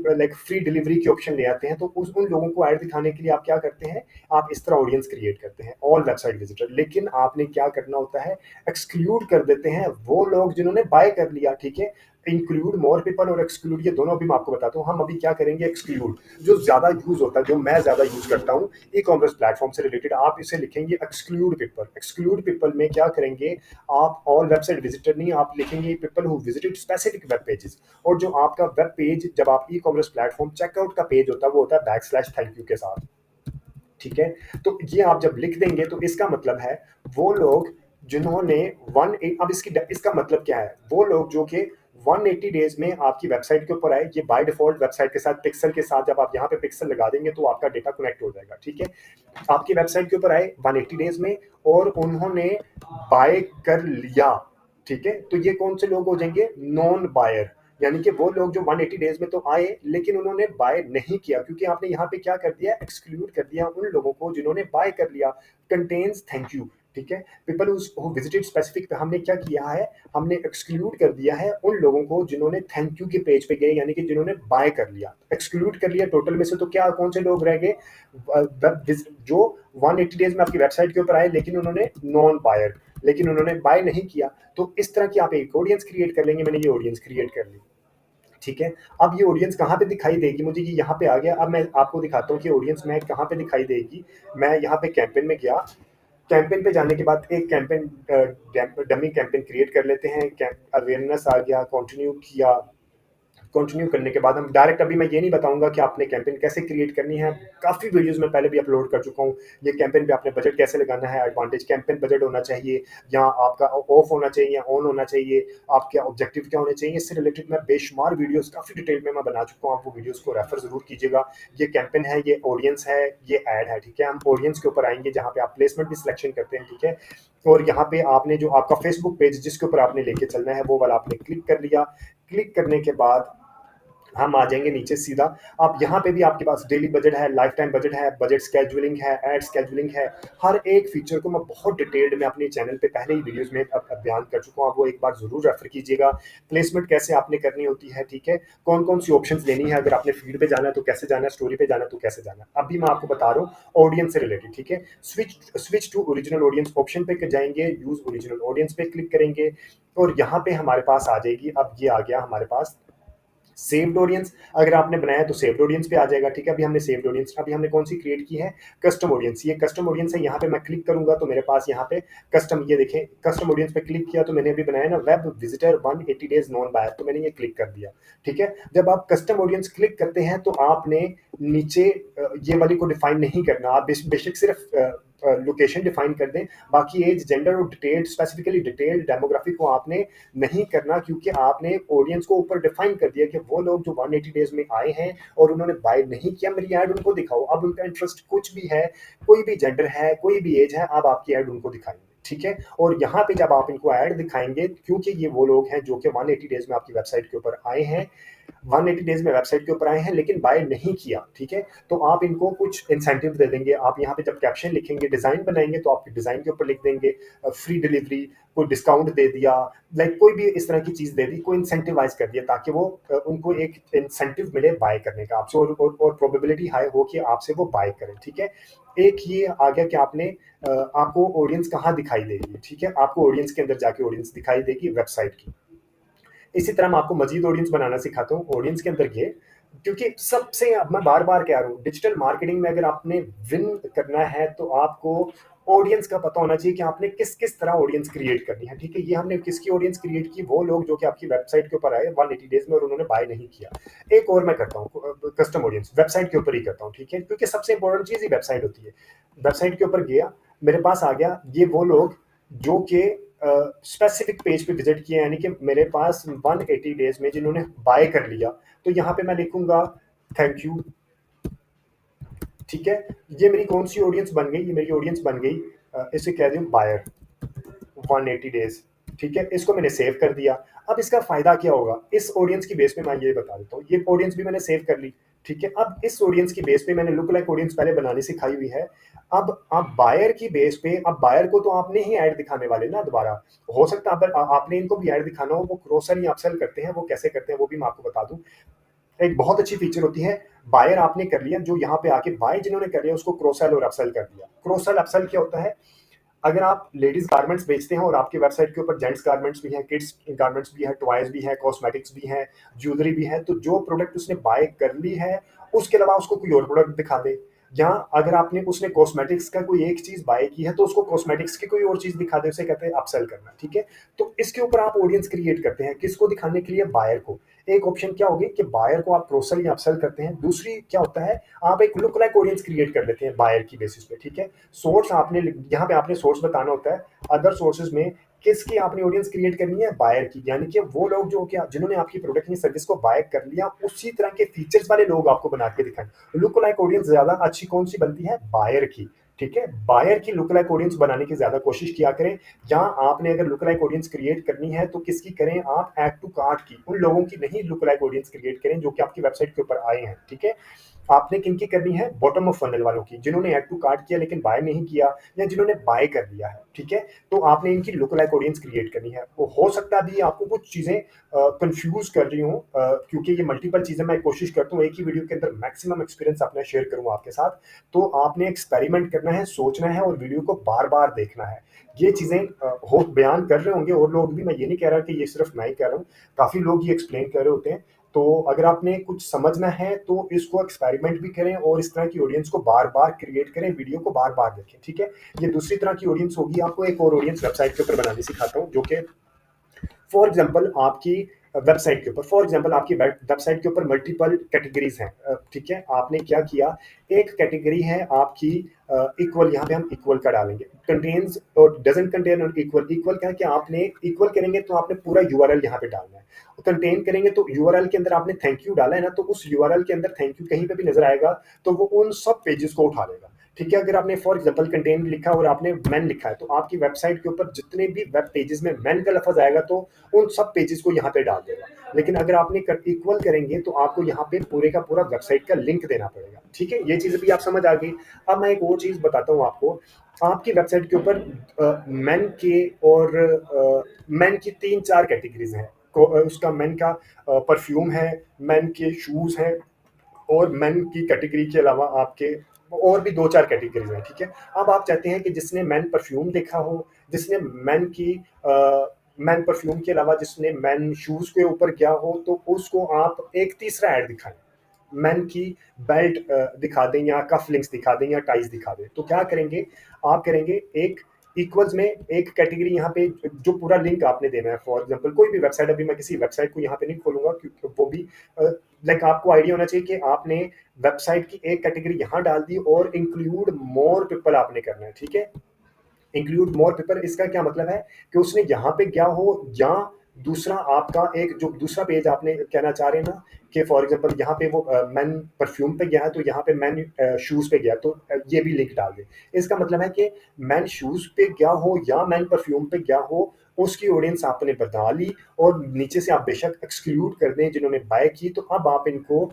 B: लाइक फ्री डिलीवरी की ऑप्शन ले आते हैं, तो उन लोगों को ऐड दिखाने के लिए आप क्या करते हैं, आप इस तरह ऑडियंस क्रिएट करते हैं, ऑल वेबसाइट विजिटर। लेकिन आपने क्या करना होता है, एक्सक्लूड कर देते हैं वो लोग जिन्होंने बाय कर लिया, ठीक है। इंक्लूड मोर पीपल और एक्सक्लूड, ये दोनों अभी मैं आपको बताता हूँ। हम अभी क्या करेंगे, एक्सक्लूड जो ज्यादा यूज होता है, जो मैं ज्यादा यूज करता हूँ ई कॉमर्स प्लेटफॉर्म से रिलेटेड, आप इसे लिखेंगे एक्सक्लूड पीपल। एक्सक्लूड पीपल में क्या करेंगे, आप ऑल वेबसाइट विजिटर नहीं, आप लिखेंगे people who visited specific web pages. और जो आपका वेब पेज, जब आप ई कॉमर्स प्लेटफॉर्म चेकआउट का पेज होता है वो होता है \thank you के साथ, ठीक है। तो ये आप जब लिख देंगे तो इसका मतलब है वो लोग जिन्होंने अब इसका मतलब क्या है, वो लोग जो कि 180 डेज में आपकी वेबसाइट के ऊपर आए, ये बाय डिफॉल्ट वेबसाइट के साथ पिक्सल के साथ, जब आप यहाँ पे पिक्सल लगा देंगे तो आपका डेटा कनेक्ट हो जाएगा, ठीक है। आपकी वेबसाइट के ऊपर आए 180 डेज में और उन्होंने बाय कर लिया, ठीक है, तो ये कौन से लोग हो जाएंगे, नॉन बायर। यानी कि वो लोग जो 180 डेज में तो आए लेकिन उन्होंने बाय नहीं किया, क्योंकि आपने यहाँ पे क्या कर दिया, एक्सक्लूड कर दिया उन लोगों को जिन्होंने बाय कर लिया। कंटेन्स थैंक यू, ठीक है। पीपल हु विजिटेड स्पेसिफिक पे हमने क्या किया है, हमने एक्सक्लूड कर दिया है उन लोगों को जिन्होंने थैंक यू के पेज पे गए, यानी कि जिन्होंने बाय कर लिया। एक्सक्लूड कर लिया टोटल में से, तो क्या कौन से लोग रह गए, जो 180 डेज में आपकी वेबसाइट के ऊपर आए लेकिन उन्होंने नॉन बायर, लेकिन उन्होंने बाय नहीं किया। तो इस तरह की आप एक ऑडियंस क्रिएट कर लेंगे। मैंने ये ऑडियंस क्रिएट कर ली, ठीक है। अब ये ऑडियंस कहाँ पे दिखाई देगी, मुझे ये यहाँ पे आ गया। अब मैं आपको दिखाता हूँ कि ऑडियंस में कहाँ पे दिखाई देगी। मैं यहाँ पे कैंपेन में गया, कैंपेन पे जाने के बाद एक कैंपेन डमी कैंपेन क्रिएट कर लेते हैं। अवेयरनेस आ गया, कंटिन्यू किया, कंटिन्यू करने के बाद हम डायरेक्ट, अभी मैं ये नहीं बताऊंगा कि आपने कैंपेन कैसे क्रिएट करनी है, काफ़ी वीडियोस में पहले भी अपलोड कर चुका हूँ। ये कैंपेन पे आपने बजट कैसे लगाना है, एडवांटेज कैंपेन बजट होना चाहिए या आपका ऑफ होना चाहिए या ऑन होना चाहिए, आपके ऑब्जेक्टिव क्या होने चाहिए, इससे रिलेटेड मैं बेशुमार वीडियोस काफ़ी डिटेल में मैं बना चुका हूँ। आप वो वीडियोस को रेफर जरूर कीजिएगा। ये कैंपेन है, ये ऑडियंस है, ये ऐड है, ठीक है। हम ऑडियंस के ऊपर आएंगे जहाँ पे आप प्लेसमेंट भी सिलेक्शन करते हैं, ठीक है। और यहाँ पे आपने जो आपका फेसबुक पेज जिसके ऊपर आपने लेके चलना है वो वाला आपने क्लिक कर लिया। क्लिक करने के बाद हम आ जाएंगे नीचे सीधा। आप यहाँ पे भी आपके पास डेली बजट है, लाइफ टाइम बजट है, बजट स्केजुअलिंग है, एड स्केजुअलिंग है। हर एक फीचर को मैं बहुत डिटेल्ड में अपने चैनल पे पहले ही वीडियोस में बयान कर चुका हूँ, आप वो एक बार जरूर रेफर कीजिएगा। प्लेसमेंट कैसे आपने करनी होती है, ठीक है, कौन कौन सी ऑप्शन लेनी है, अगर आपने फीड पे जाना है तो कैसे जाना है, स्टोरी पे जाना है तो कैसे जाना है। अभी मैं आपको बता रहा हूँ ऑडियंस से रिलेटेड, ठीक है। Switch to original audience option पे जाएंगे, यूज ओरिजिनल ऑडियंस पे क्लिक करेंगे और यहाँ पे हमारे पास आ जाएगी, अब ये आ गया हमारे पास सेव्ड ऑडियंस। अगर आपने बनाया तो सेव्ड ऑडियंस पे आ जाएगा, ठीक है। अभी हमने सेव्ड ऑडियंस, अभी हमने कौन सी क्रिएट की है, कस्टम ऑडियंस। ये कस्टम ऑडियंस है, यहाँ पे मैं क्लिक करूंगा तो मेरे पास यहाँ पे कस्टम, ये देखें कस्टम ऑडियंस पे क्लिक किया तो मैंने अभी बनाया ना web visitor 180 days non buyer, तो मैंने ये क्लिक कर दिया, ठीक है। जब आप कस्टम ऑडियंस क्लिक करते हैं तो आपने नीचे ये वाली को डिफाइन नहीं करना, आप बेशक सिर्फ लोकेशन डिफाइन कर दें, बाकी एज जेंडर और डिटेल्ड स्पेसिफिकली डिटेल्ड डेमोग्राफिक को आपने नहीं करना, क्योंकि आपने ऑडियंस को ऊपर डिफाइन कर दिया कि वो लोग जो 180 डेज में आए हैं और उन्होंने बाय नहीं किया मेरी ऐड, उनको दिखाओ। अब उनका इंटरेस्ट कुछ भी है, कोई भी जेंडर है, कोई भी एज है, अब आपकी ऐड उनको दिखाएंगे, ठीक है। और यहाँ पे जब आप इनको ऐड दिखाएंगे, क्योंकि ये वो लोग हैं जो कि 180 डेज में आपकी वेबसाइट के ऊपर आए हैं, 180 डेज में वेबसाइट के ऊपर आए हैं लेकिन बाय नहीं किया, ठीक है, तो आप इनको कुछ इंसेंटिव दे देंगे। आप यहाँ पे जब कैप्शन लिखेंगे, डिजाइन बनाएंगे तो आपके डिजाइन के ऊपर लिख देंगे फ्री डिलीवरी, कोई डिस्काउंट दे दिया, लाइक कोई भी इस तरह की चीज दे दी, कोई इंसेंटिवाइज कर दिया ताकि वो उनको एक इंसेंटिव मिले बाय करने का आपसे, और प्रोबेबिलिटी हाई हो कि आपसे वो बाय करें, ठीक है। एक ये आ गया कि आपने आपको ऑडियंस कहाँ दिखाई देगी, ठीक है, आपको ऑडियंस के अंदर जाके ऑडियंस दिखाई देगी वेबसाइट की। इसी तरह मैं आपको मजीद ऑडियंस बनाना सिखाता हूँ। ऑडियंस के अंदर ये, क्योंकि सबसे, अब मैं बार बार कह रहा हूँ, डिजिटल मार्केटिंग में अगर आपने विन करना है तो आपको ऑडियंस का पता होना चाहिए कि आपने किस किस तरह ऑडियंस क्रिएट करनी है, ठीक है। ये हमने किसकी ऑडियंस क्रिएट की, वो लोग जो कि आपकी वेबसाइट के ऊपर आए 180 डेज में और उन्होंने बाय नहीं किया। एक और मैं करता हूँ कस्टम ऑडियंस, वेबसाइट के ऊपर ही करता हूँ, ठीक है, क्योंकि सबसे इंपॉर्टेंट चीज ही वेबसाइट होती है। वेबसाइट के ऊपर गया, मेरे पास आ गया ये वो लोग जो कि स्पेसिफिक पेज पे विजिट किए, यानी कि मेरे पास 180 डेज में जिन्होंने बाय कर लिया, तो यहाँ पे मैं लिखूंगा थैंक यू, ठीक है। ये मेरी कौन सी ऑडियंस बन गई, ये मेरी ऑडियंस बन गई, इसे कह दूं बायर 180 डेज, ठीक है। इसको मैंने सेव कर दिया। अब इसका फायदा क्या होगा, इस ऑडियंस की बेस पे मैं ये बता देता हूँ। ये ऑडियंस भी मैंने सेव कर ली, ठीक है। अब इस ऑडियंस की बेस पे मैंने लुक लाइक ऑडियंस पहले बनानी सिखाई हुई है। अब आप बायर की बेस पे, अब बायर को तो आपने ही ऐड दिखाने वाले ना दोबारा, हो सकता है आपने इनको भी ऐड दिखाना हो। वो क्रॉस सेल या अपसेल करते हैं, वो कैसे करते हैं वो भी मैं आपको बता दूं। एक बहुत अच्छी फीचर होती है, बायर आपने कर लिया, जो यहाँ पे आके बाय जिन्होंने कर लिया उसको क्रॉस सेल और अपसेल कर दिया। क्रॉस सेल अपसेल क्या होता है, अगर आप लेडीज गारमेंट्स बेचते हैं और आपकी वेबसाइट के ऊपर जेंट्स गारमेंट्स भी हैं, किड्स गारमेंट्स भी हैं, टॉयज भी हैं, कॉस्मेटिक्स भी हैं, ज्वेलरी भी है, तो जो प्रोडक्ट उसने बाय कर ली है उसके अलावा उसको कोई और प्रोडक्ट दिखा दे। या अगर आपने उसने कॉस्मेटिक्स का कोई एक चीज बाय की है तो उसको कॉस्मेटिक्स की कोई और चीज दिखा दे, उसे कहते हैं अपसेल करना, ठीक है। तो इसके ऊपर आप ऑडियंस क्रिएट करते हैं, किसको दिखाने के लिए, बायर को। एक ऑप्शन क्या होगी कि बायर को आप क्रॉस सेल या अपसेल करते हैं। दूसरी क्या होता है, आप एक लुक लाइक ऑडियंस क्रिएट कर लेते हैं बायर की बेसिस पे, ठीक है। सोर्स आपने यहाँ पे आपने सोर्स बताना होता है, अदर सोर्सेज में किसकी आपने ऑडियंस क्रिएट करनी है, बायर की, यानी कि वो लोग जो कि जिन्होंने आपकी प्रोडक्ट या सर्विस को बाय कर लिया, उसी तरह के फीचर्स वाले लोग आपको बना के दिखाएं। लुक लाइक ऑडियंस ज्यादा अच्छी कौन सी बनती है, बायर की, ठीक है। बायर की लुक लाइक ऑडियंस बनाने की ज्यादा कोशिश किया करें। या आपने अगर लुक लाइक ऑडियंस क्रिएट करनी है तो किसकी करें, आप ऐड टू कार्ट की, उन लोगों की नहीं लुक लाइक ऑडियंस क्रिएट करें जो कि आपकी वेबसाइट के ऊपर आए हैं, ठीक है। आपने किनकी करनी है, बॉटम ऑफ फनल वालों की, जिन्होंने ऐड टू कार्ट किया लेकिन बाय नहीं किया, या जिन्होंने बाय कर लिया है, ठीक है। तो आपने इनकी लुक लाइक ऑडियंस क्रिएट करनी है। वो हो सकता है भी आपको कुछ चीजें कंफ्यूज कर रही हूँ, क्योंकि ये मल्टीपल चीजें मैं कोशिश करता हूँ एक ही वीडियो के अंदर मैक्सिमम एक्सपीरियंस अपना शेयर करूँ आपके साथ। तो आपने एक्सपेरिमेंट करना है, सोचना है और वीडियो को बार बार देखना है। ये चीजें हो बयान कर रहे होंगे और लोग भी, मैं ये नहीं कह रहा कि ये सिर्फ मैं ही कह रहा हूँ, काफी लोग ये एक्सप्लेन कर रहे होते हैं। तो अगर आपने कुछ समझना है तो इसको एक्सपेरिमेंट भी करें और इस तरह की ऑडियंस को बार बार क्रिएट करें, वीडियो को बार बार देखें, ठीक है। ये दूसरी तरह की ऑडियंस होगी। आपको एक और ऑडियंस वेबसाइट के ऊपर बनानी सिखाता हूँ, जो कि फॉर एग्जाम्पल आपकी वेबसाइट के ऊपर। फॉर एग्जांपल आपकी वेबसाइट के ऊपर मल्टीपल कैटेगरीज हैं, ठीक है। आपने क्या किया, एक कैटेगरी है आपकी इक्वल, यहाँ पे हम इक्वल का डालेंगे, कंटेन्स और डजंट कंटेन और इक्वल। इक्वल क्या है कि आपने इक्वल करेंगे तो आपने पूरा यूआरएल यहाँ पे डालना है, कंटेन करेंगे तो यूआरएल के अंदर आपने थैंक यू डाला है ना, तो उस यूआरएल के अंदर थैंक यू कहीं पे भी नजर आएगा तो वो उन सब पेजेस को उठा लेगा, ठीक है। अगर आपने फॉर एग्जांपल कंटेन लिखा और आपने मैन लिखा है तो आपकी वेबसाइट के ऊपर जितने भी वेब पेजेस में मैन का लफ्ज आएगा तो उन सब पेजेस को यहाँ पे डाल देगा। लेकिन अगर आपने इक्वल करेंगे तो आपको यहाँ पे पूरे का पूरा वेबसाइट का लिंक देना पड़ेगा, ठीक है। ये चीज भी आप समझ आ गई। अब मैं एक और चीज बताता हूँ आपको। आपकी वेबसाइट के ऊपर मेन के और मेन की 3-4 कैटेगरीज हैं। उसका मेन का परफ्यूम है, मेन के शूज हैं, और मेन की कैटेगरी के अलावा आपके और भी 2-4 कैटेगरीज हैं, ठीक है। अब आप चाहते हैं कि जिसने मेन परफ्यूम देखा हो, जिसने मेन की मेन परफ्यूम के अलावा जिसने मेन शूज के ऊपर गया हो, तो उसको आप एक तीसरा ऐड दिखाएं, मेन की बेल्ट दिखा दें या कफ लिंक्स दिखा दें या टाइज दिखा दें। तो क्या करेंगे, आप करेंगे एक इक्वल्स में एक कैटेगरी यहाँ पे जो पूरा लिंक आपने देना है। फॉर एग्जांपल कोई भी वेबसाइट, अभी मैं किसी वेबसाइट को यहाँ पे नहीं खोलूंगा क्योंकि वो भी लाइक आपको आइडिया होना चाहिए कि आपने वेबसाइट की एक कैटेगरी यहाँ डाल दी और इंक्लूड मोर पीपल आपने करना है, ठीक है। इंक्लूड मोर पीपल, इसका क्या मतलब है कि उसने यहाँ पे क्या हो, या दूसरा आपका एक जो दूसरा पेज आपने कहना चाह रहे हैं ना कि फॉर एग्जांपल यहाँ पे वो मैन परफ्यूम पे गया है तो यहाँ पे मैन शूज पे गया, तो ये भी लिंक डाल दे। इसका मतलब है कि मैन शूज पे गया हो या मैन परफ्यूम पे गया हो, उसकी ऑडियंस आपने बता ली और नीचे से आप बेशक एक्सक्लूड कर दें जिन्होंने बाय की, तो अब आप इनको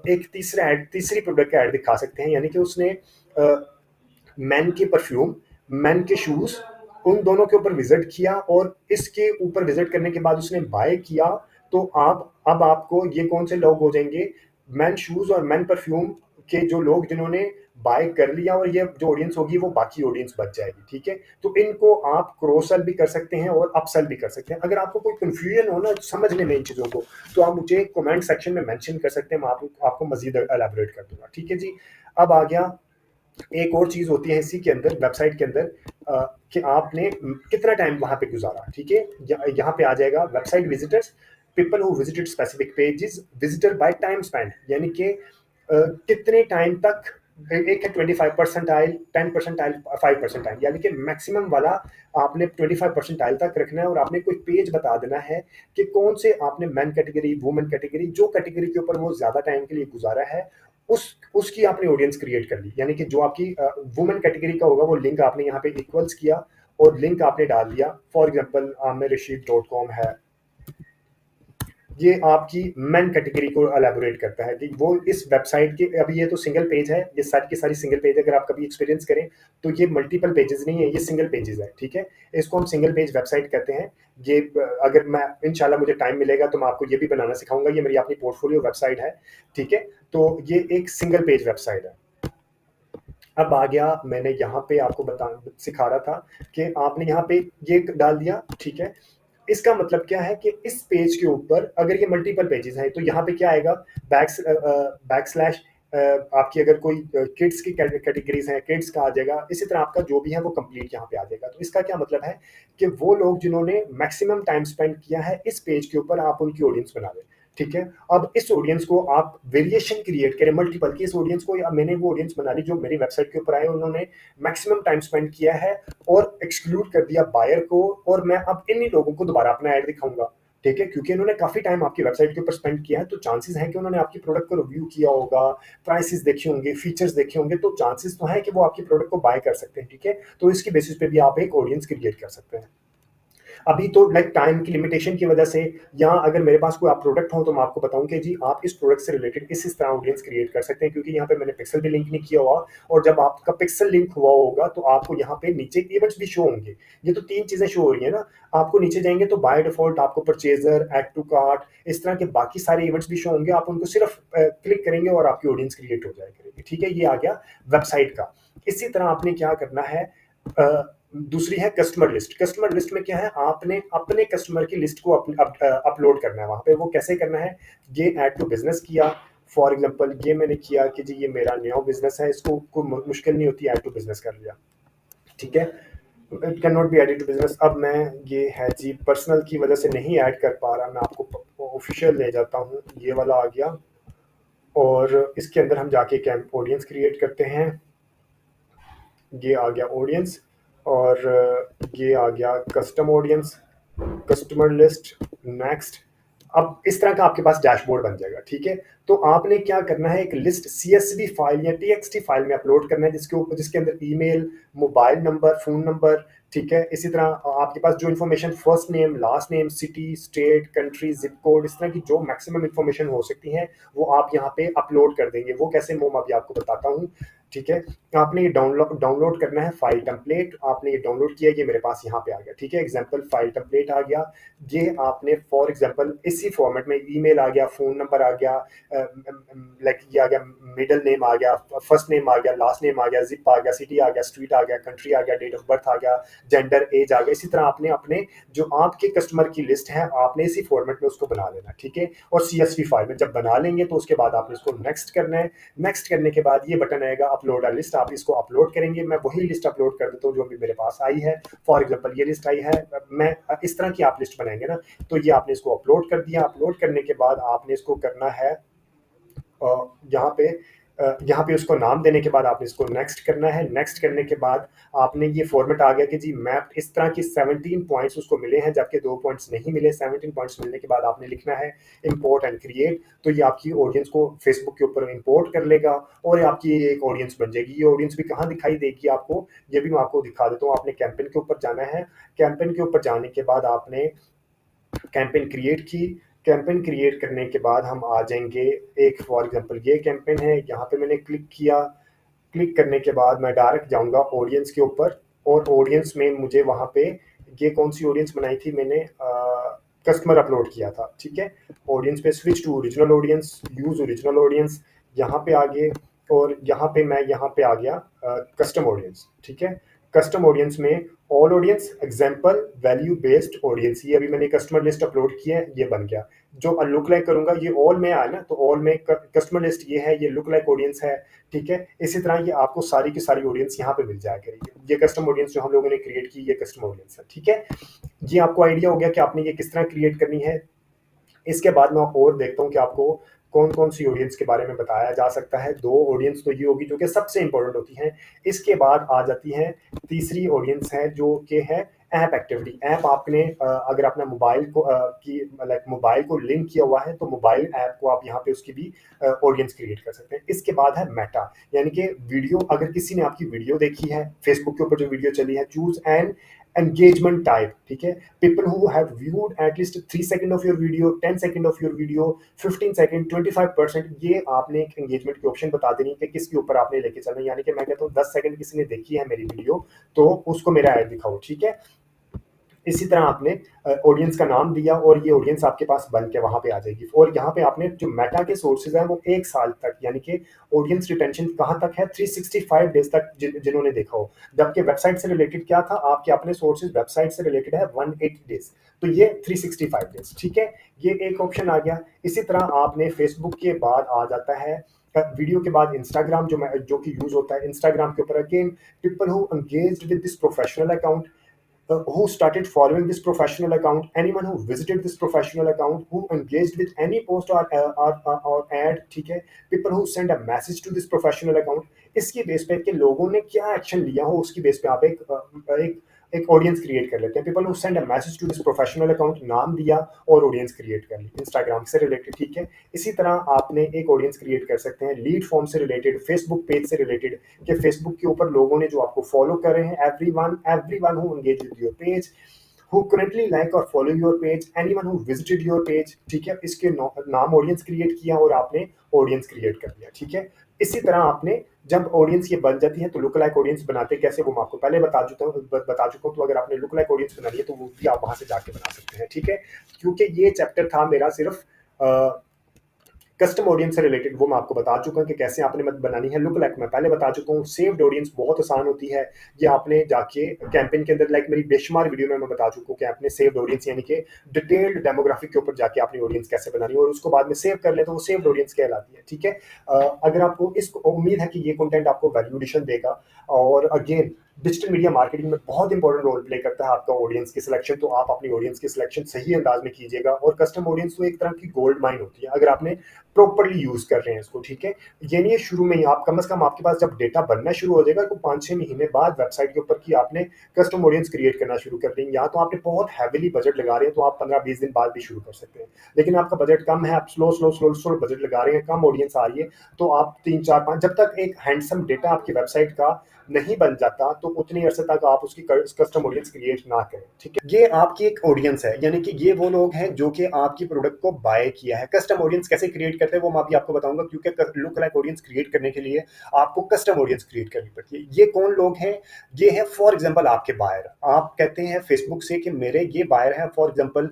B: एक तीसरा ऐड, तीसरी प्रोडक्ट का ऐड दिखा सकते हैं। यानी कि उसने मैन के परफ्यूम, मैन के शूज, उन दोनों के ऊपर विजिट किया और इसके ऊपर विजिट करने के बाद उसने बाय किया, तो आप अब आपको ये कौन से लोग हो जाएंगे, मैन शूज और मैन परफ्यूम के जो लोग जिन्होंने बाय कर लिया, और ये जो ऑडियंस होगी वो बाकी ऑडियंस बच जाएगी, ठीक है। तो इनको आप क्रॉस सेल भी कर सकते हैं और अपसेल भी कर सकते हैं। अगर आपको कोई कंफ्यूजन हो ना समझने में इन चीजों को, तो आप मुझे कमेंट सेक्शन में मेंशन कर सकते हैं, मैं आपको मजीद एलैबोरेट कर दूंगा, ठीक है जी। अब आ गया एक और चीज होती है इसी के अंदर, वेबसाइट के अंदर, कि आपने कितना टाइम वहां पे गुजारा, ठीक है। यहाँ पे आ जाएगा website visitors, people who visited specific pages, visitor by time spend, यानी कि कितने टाइम तक, एक है 25 परसेंटाइल, 10 परसेंटाइल, 5 परसेंटाइल, यानी कि मैक्सिमम वाला आपने 25 परसेंटाइल तक रखना है और आपने कोई पेज बता देना है कि कौन से आपने मैन कैटेगरी, वुमेन कैटेगरी, जो कैटेगरी के ऊपर वो ज्यादा टाइम के लिए गुजारा है उसकी आपने ऑडियंस क्रिएट कर ली। यानी कि जो आपकी वुमेन कैटेगरी का होगा वो लिंक आपने यहाँ पे इक्वल्स किया और लिंक आपने डाल दिया, फॉर एग्जांपल amirrashid.com है, ये आपकी मेन कैटेगरी को एलैबोरेट करता है कि वो इस वेबसाइट के, अभी ये तो सिंगल पेज है, ये सारी की सारी सिंगल पेज, अगर आप कभी एक्सपीरियंस करें तो ये मल्टीपल पेजेस नहीं है, ये सिंगल पेजेस है, ठीक है। इसको हम सिंगल पेज वेबसाइट कहते हैं। ये अगर मैं इंशाल्लाह मुझे टाइम मिलेगा तो मैं आपको ये भी बनाना सिखाऊंगा, ये मेरी अपनी पोर्टफोलियो वेबसाइट है, ठीक है। तो ये एक सिंगल पेज वेबसाइट है। अब आ गया, मैंने यहाँ पे आपको सिखा रहा था कि आपने यहाँ पे ये डाल दिया, ठीक है। इसका मतलब क्या है कि इस पेज के ऊपर अगर ये मल्टीपल पेजेस हैं तो यहाँ पे क्या आएगा, बैक स्लैश, आपकी अगर कोई किड्स की कैटेगरीज हैं किड्स का आ जाएगा, इसी तरह आपका जो भी है वो कंप्लीट यहाँ पे आ जाएगा। तो इसका क्या मतलब है कि वो लोग जिन्होंने मैक्सिमम टाइम स्पेंड किया है इस पेज के ऊपर, आप उनकी ऑडियंस बना दें, ठीक है। अब इस ऑडियंस को आप वेरिएशन क्रिएट करें मल्टीपल की, इस ऑडियंस को, या मैंने वो ऑडियंस बना ली जो मेरी वेबसाइट के ऊपर आए, उन्होंने मैक्सिमम टाइम स्पेंड किया है और एक्सक्लूड कर दिया बायर को, और मैं अब इन्हीं लोगों को दोबारा अपना ऐड दिखाऊंगा, ठीक है। क्योंकि इन्होंने काफी टाइम आपकी वेबसाइट के ऊपर स्पेंड किया है तो चांसेस है कि उन्होंने आपकी प्रोडक्ट को रिव्यू किया होगा, प्राइसेस देखे होंगे, फीचर्स देखे होंगे, तो चांसेस तो है कि वो आपकी प्रोडक्ट को बाय कर सकते हैं, ठीक है। तो इसकी बेसिस पे भी आप एक ऑडियंस क्रिएट कर सकते हैं। अभी तो लाइक टाइम की लिमिटेशन की वजह से, या अगर मेरे पास कोई आप प्रोडक्ट हो तो मैं आपको बताऊं कि जी आप इस प्रोडक्ट से रिलेटेड इस तरह ऑडियंस क्रिएट कर सकते हैं, क्योंकि यहाँ पे मैंने पिक्सल भी लिंक नहीं किया हुआ, और जब आपका पिक्सल लिंक हुआ होगा तो आपको यहाँ पे नीचे इवेंट्स भी शो होंगे। ये तो 3 चीजें शो हो रही है ना, आपको नीचे जाएंगे तो बाय डिफॉल्ट आपको परचेजर, ऐड टू कार्ट, इस तरह के बाकी सारे इवेंट्स भी शो होंगे, आप उनको सिर्फ क्लिक करेंगे और आपकी ऑडियंस क्रिएट हो जाएगी, ठीक है। ये आ गया वेबसाइट का। इसी तरह आपने क्या करना है, दूसरी है कस्टमर लिस्ट। कस्टमर लिस्ट में क्या है, आपने अपने कस्टमर की लिस्ट को अपलोड करना है वहां पे। वो कैसे करना है, ये ऐड टू बिजनेस किया, फॉर एग्जांपल ये मैंने किया कि जी ये मेरा नया बिजनेस है, इसको कोई मुश्किल नहीं होती, ऐड टू बिजनेस कर लिया, ठीक है। It can not be added to business. अब मैं ये है जी पर्सनल की वजह से नहीं ऐड कर पा रहा, मैं आपको ऑफिशियल ले जाता हूँ, ये वाला आ गया। और इसके अंदर हम जाके कैंप ऑडियंस क्रिएट करते हैं, ये आ गया ऑडियंस। और ये आ गया custom audience, customer list, next. अब इस तरह का आपके पास डैशबोर्ड बन जाएगा, ठीक है। तो आपने क्या करना है, एक लिस्ट सीएसवी फाइल या टीएक्सटी फाइल में अपलोड करना है, जिसके ऊपर जिसके अंदर email, mobile number, phone number, ठीक है। इसी तरह आपके पास जो information first name, last name, city, state, country, zip code, इस तरह की जो मैक्सिमम इन्फॉर्मेशन हो सकती है वो आप यहाँ पे अपलोड कर देंगे। वो कैसे मैं अभी आपको बताता हूँ, ठीक है। आपने ये डाउनलोड करना है फाइल टेम्पलेट, आपने ये डाउनलोड किया, ये मेरे पास यहाँ पे आ गया, ठीक है। एग्जांपल फाइल टेम्पलेट आ गया। ये आपने फॉर एग्जांपल इसी फॉर्मेट में ईमेल आ गया, फोन नंबर आ गया, लाइक ये आ गया, मिडिल नेम आ गया, फर्स्ट नेम आ गया, लास्ट नेम आ गया, जिप आ गया, सिटी आ गया, स्ट्रीट आ गया, कंट्री आ गया, डेट ऑफ बर्थ आ गया, जेंडर, एज आ गया। इसी तरह आपने अपने जो आपके कस्टमर की लिस्ट है आपने इसी फॉर्मेट में उसको बना लेना, ठीक है। और सीएसवी फाइल में जब बना लेंगे तो उसके बाद आपने इसको नेक्स्ट करना है। नेक्स्ट करने के बाद ये बटन आएगा अपलोड अ लिस्ट, आप इसको अपलोड करेंगे। मैं वही लिस्ट अपलोड कर देता हूँ जो अभी मेरे पास आई है। फॉर एग्जांपल ये लिस्ट आई है, मैं इस तरह की आप लिस्ट बनाएंगे ना, तो ये आपने इसको अपलोड कर दिया। अपलोड करने के बाद आपने इसको करना है यहाँ पे यहाँ पे उसको नाम देने के बाद आपने इसको नेक्स्ट करना है। नेक्स्ट करने के बाद आपने ये फॉर्मेट आ गया कि जी मैप, इस तरह की 17 पॉइंट्स उसको मिले हैं जबकि 2 पॉइंट्स नहीं मिले। 17 पॉइंट्स मिलने के बाद आपने लिखना है इंपोर्ट एंड क्रिएट। तो ये आपकी ऑडियंस को फेसबुक के ऊपर इंपोर्ट कर लेगा और ये आपकी एक ऑडियंस बन जाएगी। ये ऑडियंस भी कहाँ दिखाई देगी आपको, ये भी मैं आपको दिखा देता हूँ। आपने कैंपेन के ऊपर जाना है। कैंपेन के ऊपर जाने के बाद आपने कैंपेन क्रिएट की। कैंपेन क्रिएट करने के बाद हम आ जाएंगे, एक फॉर एग्जांपल ये कैंपेन है, यहाँ पे मैंने क्लिक किया। क्लिक करने के बाद मैं डायरेक्ट जाऊंगा ऑडियंस के ऊपर और ऑडियंस में मुझे वहां पे ये कौन सी ऑडियंस बनाई थी मैंने, कस्टमर अपलोड किया था, ठीक है। ऑडियंस पे switch to original audience, use original audience, यहाँ पे आगे। और यहाँ पे मैं यहाँ पे आ गया कस्टम ऑडियंस, ठीक है। कस्टम ऑडियंस में all audience, example, value based audience, ये अभी मैंने कस्टमर लिस्ट अपलोड की है, ये बन गया। जो लुक लाइक करूंगा ये ऑल में आया ना, तो ऑल में कस्टमर लिस्ट ये है, ये लुक लाइक ऑडियंस है, ठीक है। इसी तरह ये आपको सारी की सारी ऑडियंस यहाँ पे मिल जाया करेगी। ये कस्टम ऑडियंस जो हम लोगों ने क्रिएट की, ये कस्टम ऑडियंस है, ठीक है। ये आपको आइडिया हो गया कि आपने ये किस तरह क्रिएट करनी है। इसके बाद मैं और देखता हूँ कि आपको कौन कौन सी ऑडियंस के बारे में बताया जा सकता है। 2 ऑडियंस तो ये होगी जो कि सबसे इंपॉर्टेंट होती हैं। इसके बाद आ जाती है तीसरी ऑडियंस है जो कि है ऐप एक्टिविटी। ऐप आपने अगर अपना मोबाइल को की लाइक मोबाइल को लिंक किया हुआ है तो मोबाइल ऐप को आप यहाँ पे उसकी भी ऑडियंस क्रिएट कर सकते हैं। इसके बाद है मेटा, यानी कि वीडियो, अगर किसी ने आपकी वीडियो देखी है फेसबुक के ऊपर जो वीडियो चली है, चूज एन engagement type, ठीक है। people who have viewed at least 3 second of your video, 10 second of your video, 15 second, 25%, ये आपने एक एंगेजमेंट की ऑप्शन बता देनी है कि किसके ऊपर आपने लेके चलना है। यानी कि मैं कहता हूँ 10 सेकंड किसी ने देखी है मेरी वीडियो तो उसको मेरा ऐड दिखाओ, ठीक है। इसी तरह आपने ऑडियंस का नाम दिया और ये ऑडियंस आपके पास बन के वहां पे आ जाएगी। और यहाँ पे आपने जो मेटा के सोर्सेज हैं वो 1 साल तक, यानी कि ऑडियंस रिटेंशन कहाँ तक है, 365 डेज तक जिन्होंने देखा हो। जबकि वेबसाइट से रिलेटेड क्या था, आपके अपने सोर्सेज वेबसाइट से रिलेटेड है 180 डेज, तो ये 365 डेज, ठीक है। ये एक ऑप्शन आ गया। इसी तरह आपने फेसबुक के बाद आ जाता है वीडियो के बाद इंस्टाग्राम, जो कि यूज होता है इंस्टाग्राम के ऊपर। Again people who engaged with this professional account, who started following this professional account, anyone who visited this professional account, who engaged with any post or ad, ठीक है। people who send a message to this professional account, इसकी base पे कि लोगों ने क्या action लिया हो उसकी बेस पे आप एक ऑडियंस क्रिएट कर लेते हैं। People who send a message to this professional account, नाम दिया और ऑडियंस क्रिएट कर ली इंस्टाग्राम से रिलेटेड, ठीक है। इसी तरह आपने एक ऑडियंस क्रिएट कर सकते हैं लीड फॉर्म से रिलेटेड, फेसबुक पेज से रिलेटेड, कि फेसबुक के ऊपर लोगों ने जो आपको फॉलो कर रहे हैं, everyone who engage with your page, who currently like or follow your page, anyone who visited your page, ठीक है। इसके नाम ऑडियंस क्रिएट किया और आपने ऑडियंस क्रिएट कर दिया, ठीक है। इसी तरह आपने जब ऑडियंस ये बन जाती है तो लुक लाइक ऑडियंस बनाते कैसे वो मैं आपको पहले बता चुका हूँ। तो अगर आपने लुक लाइक ऑडियंस बनानी है तो वो भी आप वहां से जाके बना सकते हैं, ठीक है। क्योंकि ये चैप्टर था मेरा सिर्फ कस्टम ऑडियंस से रिलेटेड, वो मैं आपको बता चुका हूं कि कैसे आपने मत बनानी है। लुक लाइक मैं पहले बता चुका हूँ। सेव्ड ऑडियंस बहुत आसान होती है, ये आपने जाके कैंपेन के अंदर, लाइक मेरी बेशुमार वीडियो में मैं बता चुका हूँ कि आपने सेव्ड ऑडियंस यानी कि डिटेल्ड डेमोग्राफिक के ऊपर जाके अपनी ऑडियंस कैसे बनानी है और उसको बाद में सेव कर ले तो वो सेव्ड ऑडियंस कहलाती है, ठीक है। अगर आपको इस उम्मीद है कि ये कंटेंट आपको वैल्यू एडिशन देगा। और अगेन डिजिटल मीडिया मार्केटिंग में बहुत इंपॉर्टेंट रोल प्ले करता है आपका ऑडियंस की सिलेक्शन। तो आप अपनी ऑडियंस की सिलेक्शन सही अंदाज में कीजिएगा। और कस्टम ऑडियंस तो एक तरह की गोल्ड माइन होती है अगर आपने प्रॉपरली यूज कर रहे हैं इसको, ठीक है। ये नहीं है शुरू में ही आप, कम से कम आपके पास जब डेटा बनना शुरू हो जाएगा तो 5-6 महीने बाद वेबसाइट के ऊपर की आपने कस्टम ऑडियंस क्रिएट करना शुरू कर देंगे। या तो आपने बहुत हैविली बजट लगा रहे हैं तो आप 15-20 दिन बाद भी शुरू कर सकते हैं। लेकिन आपका बजट कम है, आप slow slow slow slow budget लगा रहे हैं, कम ऑडियंस आ रही है, तो आप 3-4-5 जब तक एक हैंडसम डेटा आपकी वेबसाइट का नहीं बन जाता तो उतनी अरसे तक आप उसकी कस्टम ऑडियंस क्रिएट ना करें, ठीक है। ये आपकी एक ऑडियंस है, यानी कि ये वो लोग हैं जो कि आपकी प्रोडक्ट को बाय किया है। कस्टम ऑडियंस कैसे क्रिएट करते हैं वो मैं अभी आपको बताऊंगा, क्योंकि लुक लाइक ऑडियंस क्रिएट करने के लिए आपको कस्टम ऑडियंस क्रिएट करनी पड़ती है। ये कौन लोग हैं? ये है फॉर एग्जांपल आपके बायर। आप कहते हैं फेसबुक से कि मेरे ये बायर हैं, फॉर एग्जांपल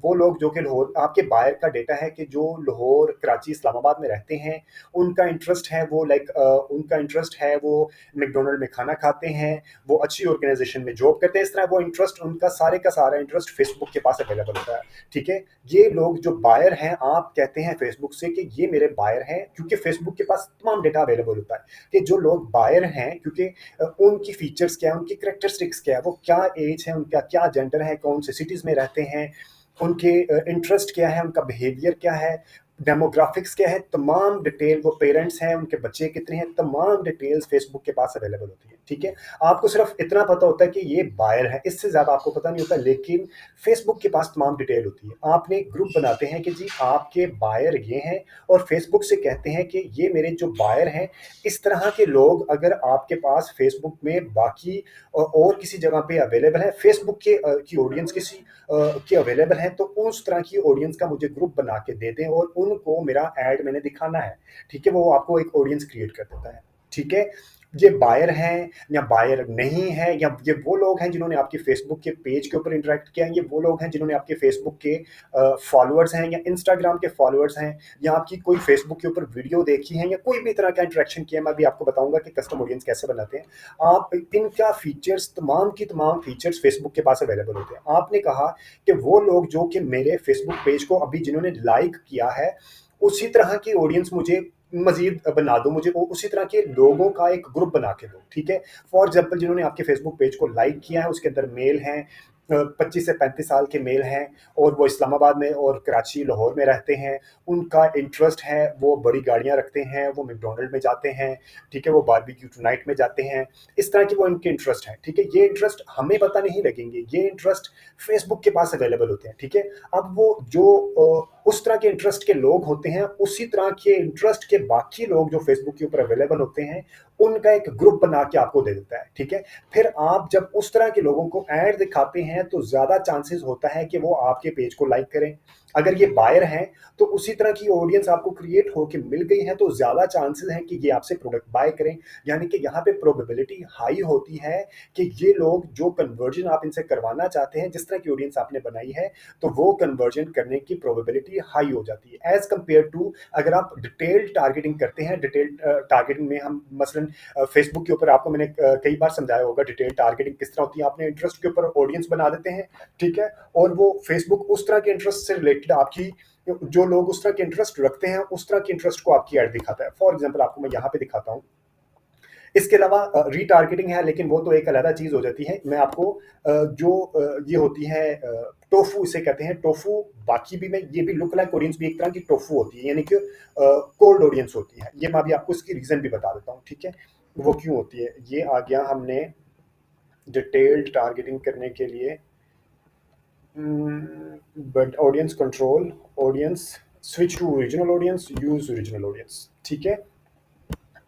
B: वो लोग जो कि लाहौर, आपके बायर का डेटा है कि जो लाहौर, कराची, इस्लामाबाद में रहते हैं, उनका इंटरेस्ट है वो उनका इंटरेस्ट है वो मैकडोनल्ड में खाना खाते हैं, वो अच्छी ऑर्गेनाइजेशन में जॉब करते हैं। इस तरह वो इंटरेस्ट, उनका सारे का सारा इंटरेस्ट फेसबुक के पास अवेलेबल होता है, ठीक है। ये लोग जो बायर हैं, आप कहते हैं फेसबुक से कि ये मेरे बायर हैं, क्योंकि फेसबुक के पास तमाम डेटा अवेलेबल होता है कि जो लोग बायर हैं, क्योंकि उनकी फीचर्स क्या है, उनकी करेक्टरिस्टिक्स क्या है, वो क्या एज है, उनका क्या जेंडर है, कौन से सिटीज में रहते हैं, उनके इंटरेस्ट क्या है, उनका बिहेवियर क्या है, डेमोग्राफिक्स क्या है, तमाम डिटेल, वो पेरेंट्स हैं, उनके बच्चे कितने हैं, तमाम डिटेल्स फेसबुक के पास अवेलेबल होती है, ठीक है। आपको सिर्फ इतना पता होता है कि ये बायर है, इससे ज़्यादा आपको पता नहीं होता, लेकिन फेसबुक के पास तमाम डिटेल होती है। आपने एक ग्रुप बनाते हैं कि जी आपके बायर ये हैं, और फेसबुक से कहते हैं कि ये मेरे जो बायर हैं, इस तरह के लोग अगर आपके पास फेसबुक में बाकी और किसी जगह पे अवेलेबल है, फेसबुक के की ऑडियंस किसी की अवेलेबल है, तो उस तरह की ऑडियंस का मुझे ग्रुप बना के दे दें और उनको मेरा ऐड मैंने दिखाना है, ठीक है। वो आपको एक ऑडियंस क्रिएट कर देता है, ठीक है। ये बायर हैं या बायर नहीं है, या ये वो लोग हैं जिन्होंने आपके फेसबुक के पेज के ऊपर इंटरेक्ट किया है, ये वो लोग हैं जिन्होंने आपके फेसबुक के फॉलोअर्स हैं या इंस्टाग्राम के फॉलोअर्स हैं, या आपकी कोई फेसबुक के ऊपर वीडियो देखी है, या कोई भी तरह का इंटरेक्शन किया है। मैं भी आपको बताऊंगा कि कस्टम ऑडियंस कैसे बनाते हैं। आप इनका फीचर्स, तमाम की तमाम फीचर्स फेसबुक के पास अवेलेबल होते हैं। आपने कहा कि वो लोग जो कि मेरे फेसबुक पेज को अभी जिन्होंने लाइक किया है, उसी तरह की ऑडियंस मुझे मजीद बना दो, मुझे वो उसी तरह के लोगों का एक ग्रुप बना के दो, ठीक है। फॉर एग्जाम्पल जिन्होंने आपके फेसबुक पेज को लाइक किया है, उसके अंदर मेल हैं, 25 से 35 साल के मेल हैं, और वो इस्लामाबाद में और कराची, लाहौर में रहते हैं। उनका इंटरेस्ट है, वो बड़ी गाड़ियां रखते हैं, वो मैकडोनल्ड में जाते हैं, ठीक है, वो बारबेक्यू टुनाइट में जाते हैं, इस तरह की वो इनके इंटरेस्ट हैं, ठीक है। ये इंटरेस्ट हमें पता नहीं लगेंगे, ये इंटरेस्ट फेसबुक के पास अवेलेबल होते हैं, ठीक है। अब वो जो उस तरह के इंटरेस्ट के लोग होते हैं, उसी तरह के इंटरेस्ट के बाकी लोग जो फेसबुक के ऊपर अवेलेबल होते हैं, उनका एक ग्रुप बना के आपको दे देता है, ठीक है। फिर आप जब उस तरह के लोगों को ऐड दिखाते हैं तो ज्यादा चांसेस होता है कि वो आपके पेज को लाइक करें। अगर ये बायर हैं तो उसी तरह की ऑडियंस आपको क्रिएट होकर मिल गई है, तो ज्यादा चांसेस हैं कि ये आपसे प्रोडक्ट बाय करें। यानी कि यहाँ पे प्रोबेबिलिटी हाई होती है कि ये लोग जो कन्वर्जन आप इनसे करवाना चाहते हैं, जिस तरह की ऑडियंस आपने बनाई है, तो वो कन्वर्जन करने की प्रोबेबिलिटी हाई हो जाती है एज कंपेयर टू अगर आप डिटेल टारगेटिंग करते हैं। डिटेल टारगेटिंग में हम मसलन फेसबुक के ऊपर आपको मैंने कई बार समझाया होगा डिटेल टारगेटिंग किस तरह होती है। आपने इंटरेस्ट के ऊपर ऑडियंस बना देते हैं, ठीक है, और वो फेसबुक उस तरह के इंटरेस्ट से रिलेटेड आपकी, जो लोग उस तरह के इंटरेस्ट रखते हैं, उस तरह के इंटरेस्ट को आपकी ऐड दिखाता है। फॉर एग्जांपल आपको मैं यहाँ पे दिखाता हूँ। इसके अलावा रीटारगेटिंग है, लेकिन वो तो एक अलग चीज हो जाती है। मैं आपको ये होती है टोफू, इसे कहते हैं टोफू। बाकी भी मैं, ये भी लुक लाइक ऑडियंस भी एक तरह की टोफू होती है, यानी कि कोल्ड ऑडियंस होती है। ये मैं अभी आपको इसकी रीजन भी बता देता हूँ, ठीक है, वो क्यों होती है। ये आ गया हमने डिटेल्ड टारगेटिंग करने के लिए, but audience control, audience switch to original audience, use original audience, ठीक है।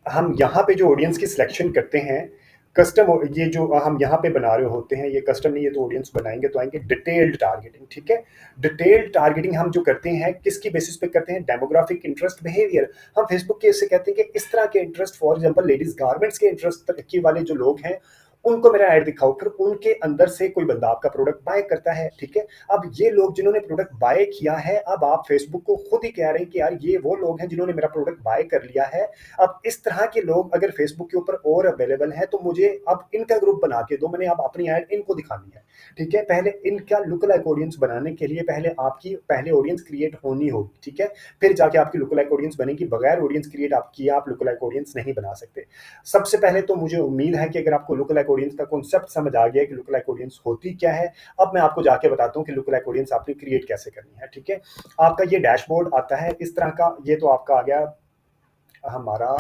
B: हम यहाँ पे जो ऑडियंस की सिलेक्शन करते हैं, कस्टम, ये जो हम यहाँ पे बना रहे होते हैं, ये कस्टम नहीं, ये तो ऑडियंस बनाएंगे तो आएंगे डिटेल्ड टारगेटिंग, ठीक है। डिटेल्ड टारगेटिंग हम जो करते हैं किसकी बेसिस पे करते हैं? Demographic, interest, behaviour. हम फेसबुक के इससे कहते हैं कि इस तरह के interest, for example ladies garments के इंटरेस्ट के वाले जो लोग हैं, उनको मेरा ऐड दिखाओ। फिर उनके अंदर से कोई बंदा आपका प्रोडक्ट बाय करता है, ठीक है। अब ये लोग जिन्होंने प्रोडक्ट बाय किया है, अब आप फेसबुक को खुद ही कह रहे हैं कि यार ये वो लोग हैं जिन्होंने मेरा प्रोडक्ट बाय कर लिया है। अब इस तरह के लोग अगर फेसबुक के ऊपर और अवेलेबल है, तो मुझे अब इनका ग्रुप बना के दो, मैंने अब अपनी ऐड इनको दिखानी है, ठीक है। पहले इनका लुक लाइक ऑडियंस बनाने के लिए पहले आपकी पहले ऑडियंस क्रिएट होनी होगी, ठीक है। फिर जाके आपकी लुक लाइक ऑडियंस बनेगी। बगैर ऑडियंस क्रिएट आप किए आप लुक लाइक ऑडियंस नहीं बना सकते। सबसे पहले तो मुझे उम्मीद है कि अगर आपको लुक लाइक लाइक ऑडियंस का कॉन्सेप्ट समझ आ गया कि लुक लाइक ऑडियंस होती क्या है। अब मैं आपको जाके बताता हूँ कि लुक लाइक ऑडियंस आपने क्रिएट कैसे करनी है, ठीक है। आपका ये डैशबोर्ड आता है इस तरह का, ये तो आपका आ गया हमारा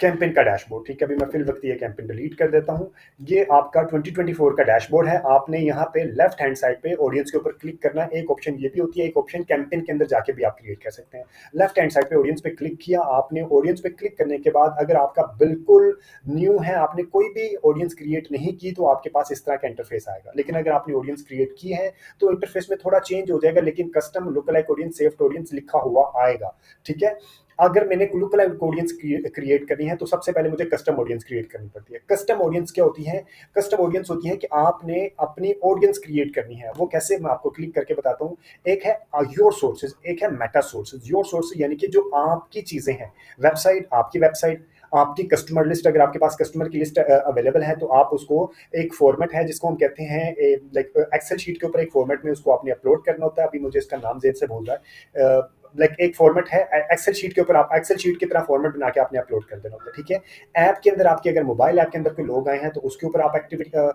B: कैंपेन का डैशबोर्ड, ठीक है। अभी मैं फिल वक्त ये कैंपेन डिलीट कर देता हूँ। ये आपका 2024 का डैशबोर्ड है। आपने यहाँ पे लेफ्ट हैंड साइड पे ऑडियंस के ऊपर क्लिक करना है। एक ऑप्शन ये भी होती है, एक ऑप्शन कैंपेन के अंदर जाके भी आप क्रिएट कर सकते हैं। लेफ्ट हैंड साइड पे ऑडियंस पे क्लिक किया आपने। ऑडियंस पे क्लिक करने के बाद अगर आपका बिल्कुल न्यू है, आपने कोई भी ऑडियंस क्रिएट नहीं की, तो आपके पास इस तरह का इंटरफेस आएगा। लेकिन अगर आपने ऑडियंस क्रिएट की है तो इंटरफेस में थोड़ा चेंज हो जाएगा, लेकिन custom look like audience, saved audience लिखा हुआ आएगा, ठीक है। अगर मैंने लुक लाइक ऑडियंस क्रिएट करनी है तो सबसे पहले मुझे कस्टम ऑडियंस क्रिएट करनी पड़ती है। कस्टम ऑडियंस क्या होती है? कस्टम ऑडियंस होती है कि आपने अपनी ऑडियंस क्रिएट करनी है। वो कैसे, मैं आपको क्लिक करके बताता हूँ। एक है योर सोर्सेज, एक है मेटा सोर्सेज। योर सोर्सेज यानी कि जो आपकी चीजें हैं, वेबसाइट, आपकी वेबसाइट, आपकी कस्टमर लिस्ट, अगर आपके पास कस्टमर की लिस्ट अवेलेबल है तो आप उसको, एक फॉर्मेट है जिसको हम कहते हैं लाइक एक्सेल शीट के ऊपर एक फॉर्मेट में उसको आपने अपलोड करना होता है। अभी मुझे इसका नाम जेब से भूल रहा है। लाइक एक फॉर्मेट है एक्सेल शीट के ऊपर, आप एक्सेल शीट की तरह फॉर्मेट बना के आपने अपलोड कर देना होता है, ठीक है। ऐप के अंदर आपके अगर मोबाइल ऐप के अंदर कोई लोग आए हैं तो उसके ऊपर आप एक्टिविटी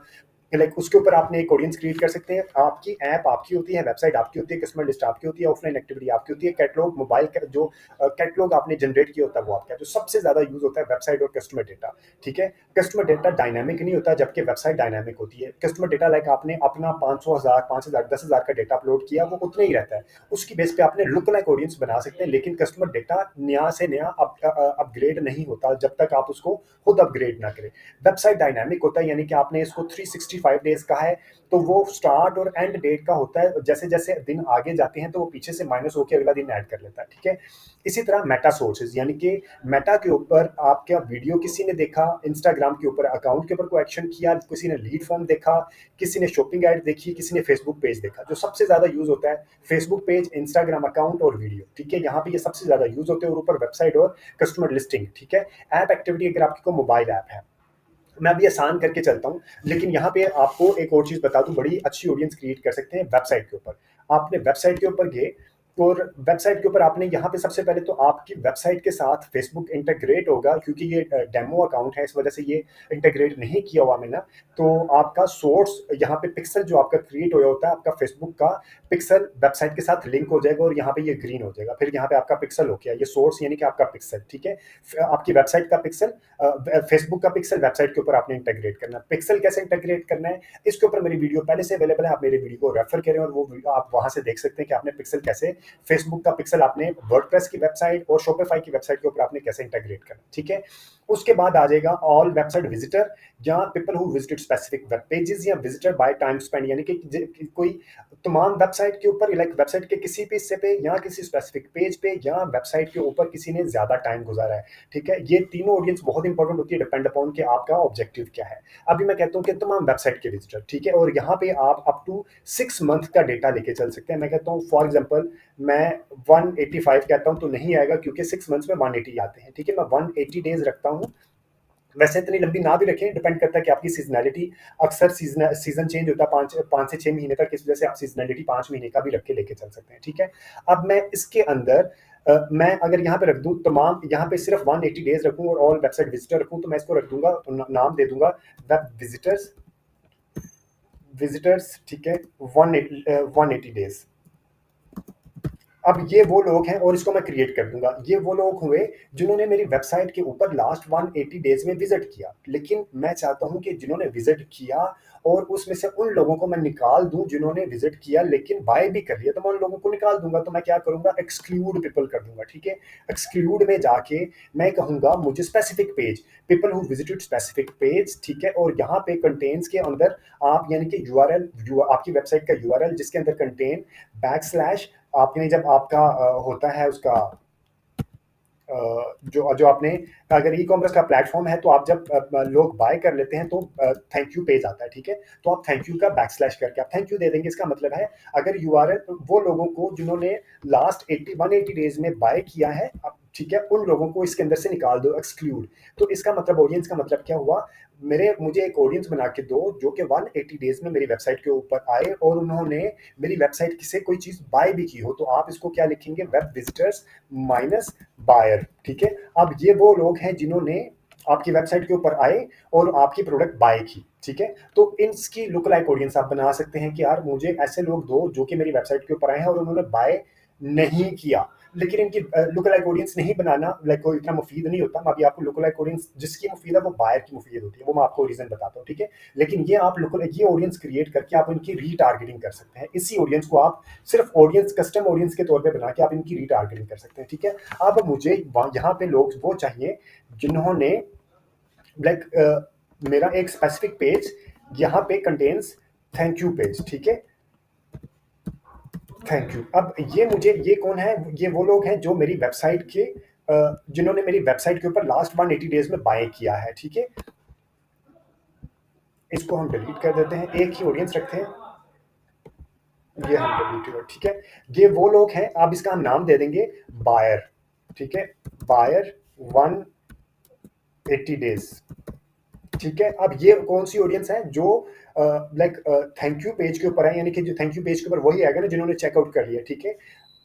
B: लाइक उसके ऊपर आपने एक ऑडियंस क्रिएट कर सकते हैं। आपकी ऐप आपकी होती है, वेबसाइट आपकी होती है, कस्टमर लिस्ट आपकी होती है, ऑफलाइन एक्टिविटी आपकी होती है, कैटलॉग मोबाइल का जो कैटलॉग आपने जनरेट किया होता है वो आपका है। जो सबसे ज्यादा यूज होता है वेबसाइट और कस्टमर डेटा, ठीक है। कस्टमर डेटा डायनामिक नहीं होता, जबकि वेबसाइट डायनामिक होती है। कस्टमर डेटा लाइक आपने अपना 500,000, 5,000, 10,000 का डेटा अपलोड किया, वो उतना ही रहता है। उसकी बेस पे आपने लुक लाइक ऑडियंस बना सकते हैं, लेकिन कस्टमर डेटा नया से नया अपग्रेड नहीं होता जब तक आप उसको खुद अपग्रेड ना करें। वेबसाइट डायनामिक होता है, यानी कि आपने इसको 365 डेज का है तो वो स्टार्ट और एंड डेट का होता है। जैसे जैसे दिन आगे जाते हैं तो वो पीछे से माइनस होकर अगला दिन ऐड कर लेता है, ठीक है। इसी तरह मेटा सोर्सेज, यानी कि मेटा के ऊपर आपका वीडियो किसी ने देखा, इंस्टाग्राम के ऊपर अकाउंट के ऊपर कोई एक्शन किया, किसी ने लीड फॉर्म देखा, किसी ने शॉपिंग एड देखी, किसी ने फेसबुक पेज देखा। जो सबसे ज्यादा यूज होता है फेसबुक पेज, इंस्टाग्राम अकाउंट और वीडियो, ठीक है। यहाँ पे ये सबसे ज्यादा यूज होते हैं। और ऊपर वेबसाइट और कस्टमर लिस्टिंग, ठीक है। ऐप एक्टिविटी, अगर आपकी कोई मोबाइल ऐप है, मैं अभी आसान करके चलता हूं, लेकिन यहाँ पे आपको एक और चीज बता दूं, बड़ी अच्छी ऑडियंस क्रिएट कर सकते हैं वेबसाइट के ऊपर। आपने वेबसाइट के ऊपर गए और वेबसाइट के ऊपर आपने यहाँ पे सबसे पहले तो आपकी वेबसाइट के साथ फेसबुक इंटीग्रेट होगा, क्योंकि ये डेमो अकाउंट है इस वजह से ये इंटीग्रेट नहीं किया हुआ मैंने। तो आपका सोर्स यहाँ पे पिक्सल जो आपका क्रिएट हुआ होता है, आपका फेसबुक का पिक्सल वेबसाइट के साथ लिंक हो जाएगा और यहाँ पे ये ग्रीन हो जाएगा। फिर यहाँ पे आपका पिक्सल हो गया, ये सोर्स यानी कि आपका पिक्सल, ठीक है। आपकी वेबसाइट का पिक्सल, फेसबुक का पिक्सल वेबसाइट के ऊपर आपने इंटीग्रेट करना है। पिक्सल कैसे इंटीग्रेट करना है, इसके ऊपर मेरी वीडियो पहले से अवेलेबल है, आप मेरे वीडियो को रेफर करें और वो आप वहां से देख सकते हैं कि आपने पिक्सल कैसे, फेसबुक का पिक्सल आपने वर्डप्रेस की वेबसाइट और शॉपिफाई की वेबसाइट के ऊपर आपने कैसे इंटीग्रेट करना, ठीक है। उसके बाद आ जाएगा ऑल वेबसाइट विजिटर, या people who visited specific web pages, या विजिटर बाय टाइम स्पेंड, यानी कि कोई तमाम वेबसाइट के ऊपर, लाइक वेबसाइट के किसी भी हिस्से पे या किसी स्पेसिफिक पेज पे या वेबसाइट के ऊपर किसी ने ज्यादा टाइम गुजारा है, ठीक है। ये तीनों ऑडियंस बहुत इंपॉर्टेंट होती है, डिपेंड अपॉन कि आपका ऑब्जेक्टिव क्या है। अभी मैं कहता हूँ कि तमाम वेबसाइट के विजिटर, ठीक है। और यहाँ पे आप अप टू 6 मंथ का डेटा लेके चल सकते हैं। मैं कहता हूँ फॉर एग्जाम्पल मैं 185 कहता हूँ तो नहीं आएगा, क्योंकि 6 मंथ्स में 180 आते हैं, ठीक है। मैं 180 डेज रखता हूँ। वैसे इतनी लंबी ना भी रखें, डिपेंड करता है कि आपकी सीजनैलिटी, अक्सर सीजन चेंज होता है 5 से 6 महीने तक, इस वजह से आप सीजनैलिटी 5 महीने का भी रख के लेके चल सकते हैं, ठीक है। अब मैं इसके अंदर मैं अगर यहाँ पे रख दूं तमाम, यहाँ पे सिर्फ 180 डेज रखूं और ऑल वेबसाइट विजिटर रखूं, तो मैं इसको रख दूंगा, नाम दे दूंगा वेब विजिटर्स, ठीक है, 180 डेज। अब ये वो लोग हैं और इसको मैं क्रिएट कर दूंगा। ये वो लोग हुए जिन्होंने मेरी वेबसाइट के ऊपर लास्ट 180 डेज में विजिट किया। लेकिन मैं चाहता हूं कि जिन्होंने विजिट किया और उसमें से उन लोगों को मैं निकाल दूं जिन्होंने विजिट किया लेकिन बाय भी कर लिया, तो मैं उन लोगों को निकाल दूंगा। तो मैं क्या करूंगा, एक्सक्लूड पीपल कर दूंगा, ठीक है। एक्सक्लूड में जाके मैं कहूंगा मुझे specific page, people who visited specific page, ठीक है। और यहाँ पे कंटेन्स के अंदर आप यानी कि यूआरएल, आपकी वेबसाइट का यूआरएल जिसके अंदर कंटेन बैकस्लैश, आपने जब आपका होता है उसका जो जो आपने, अगर ई कॉमर्स का प्लेटफॉर्म है तो आप जब लोग बाय कर लेते हैं तो थैंक यू पेज आता है, ठीक है। तो आप थैंक यू का बैकस्लैश करके आप थैंक यू दे देंगे। इसका मतलब है अगर यूआरएल वो लोगों को जिन्होंने लास्ट 180 डेज में बाय किया है, ठीक है, उन लोगों को इसके अंदर से निकाल दो, एक्सक्लूड। तो इसका मतलब ऑडियंस का मतलब क्या हुआ, मुझे एक ऑडियंस बना के दो जो कि 180 डेज में मेरी वेबसाइट के ऊपर आए और उन्होंने मेरी वेबसाइट से कोई चीज बाय भी की हो। तो आप इसको क्या लिखेंगे, वेब विजिटर्स माइनस बायर, ठीक है। अब ये वो लोग हैं जिन्होंने आपकी वेबसाइट के ऊपर आए और आपकी प्रोडक्ट बाय की, ठीक है। तो इसकी लुक लाइक ऑडियंस आप बना सकते हैं कि यार मुझे ऐसे लोग दो जो कि मेरी वेबसाइट के ऊपर आए हैं और उन्होंने बाय नहीं किया, लेकिन इनकी लुक लाइक ऑडियंस नहीं बनाना लाइक कोई इतना मुफीद नहीं होता। मैं अभी आपको लुक लाइक ऑडियंस जिसकी मुफीद है वो बायर की मुफीद होती है, वो मैं आपको रीजन बताता हूँ, ठीक है। लेकिन ये आप ये ऑडियंस क्रिएट करके आप इनकी रीटारगेटिंग कर सकते हैं। इसी ऑडियंस को आप सिर्फ ऑडियंस कस्टम ऑडियंस के तौर पे बना के आप इनकी रीटारगेटिंग कर सकते हैं, ठीक है। अब मुझे यहाँ पे लोग वो चाहिए जिन्होंने लाइक मेरा एक स्पेसिफिक पेज यहाँ पे कंटेन्स थैंक यू पेज, ठीक है, थैंक यू। अब ये कौन है, ये वो लोग हैं जो मेरी वेबसाइट के जिन्होंने मेरी वेबसाइट के ऊपर लास्ट 180 डेज में बाय किया है, ठीक है। इसको हम डिलीट कर देते हैं, एक ही ऑडियंस रखते हैं, ये हम डिलीट कर, ठीक है। ये वो लोग हैं, अब इसका हम नाम दे देंगे बायर, ठीक है, बायर 180 डेज, ठीक है। अब ये कौन सी ऑडियंस है जो लाइक थैंक यू पेज के ऊपर है, यानी कि जो थैंक यू पेज के ऊपर वही आएगा ना जिन्होंने चेकआउट कर लिया, ठीक है।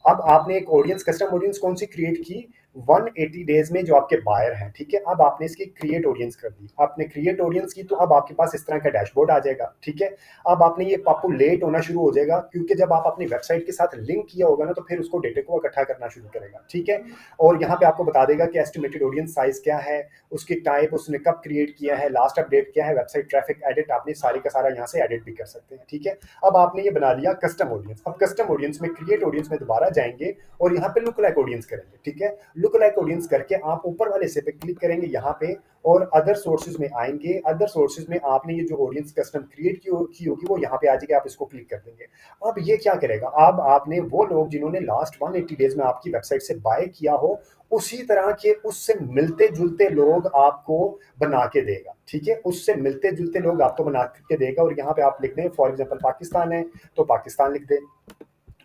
B: अब आपने एक ऑडियंस कस्टम ऑडियंस कौन सी क्रिएट की, 180 डेज में जो आपके बायर हैं, ठीक है। अब आपने इसकी क्रिएट ऑडियंस कर दी, आपने क्रिएट ऑडियंस की, तो अब आपके पास इस तरह का डैशबोर्ड आ जाएगा, ठीक है। अब आपने ये पॉपुलेट होना शुरू हो जाएगा, क्योंकि जब आप अपनी वेबसाइट के साथ लिंक किया होगा ना तो फिर उसको डेटा को इकट्ठा करना शुरू करेगा, ठीक है। और यहाँ पे आपको बता देगा कि एस्टिमेटेड ऑडियंस साइज क्या है, उसकी टाइप, उसने कब क्रिएट किया है, लास्ट अपडेट क्या है, वेबसाइट ट्रैफिक एडिट आपने सारी का सारा यहाँ से एडिट भी कर सकते हैं, ठीक है। अब आपने ये बना लिया कस्टम ऑडियंस। अब कस्टम ऑडियंस में क्रिएट ऑडियंस में दोबारा जाएंगे और यहाँ पे लुक लाइक ऑडियंस करेंगे, ठीक है। लुक लाइक ऑडियंस करके आप ऊपर वाले से पे क्लिक करेंगे यहाँ पे और अदर सोर्सेज में आएंगे। अदर सोर्सेज में आपने ये जो ऑडियंस कस्टम क्रिएट की होगी वो यहाँ पे आ जाएगी, आप इसको क्लिक कर देंगे। अब ये क्या करेगा, अब आपने वो लोग जिन्होंने लास्ट 180 डेज में आपकी वेबसाइट से बाय किया हो उसी तरह के उससे मिलते जुलते लोग आपको बना के देगा, ठीक है। उससे मिलते जुलते लोग आपको बना के देगा और यहाँ पे आप लिख दें फॉर एग्जाम्पल पाकिस्तान है तो पाकिस्तान लिख दें।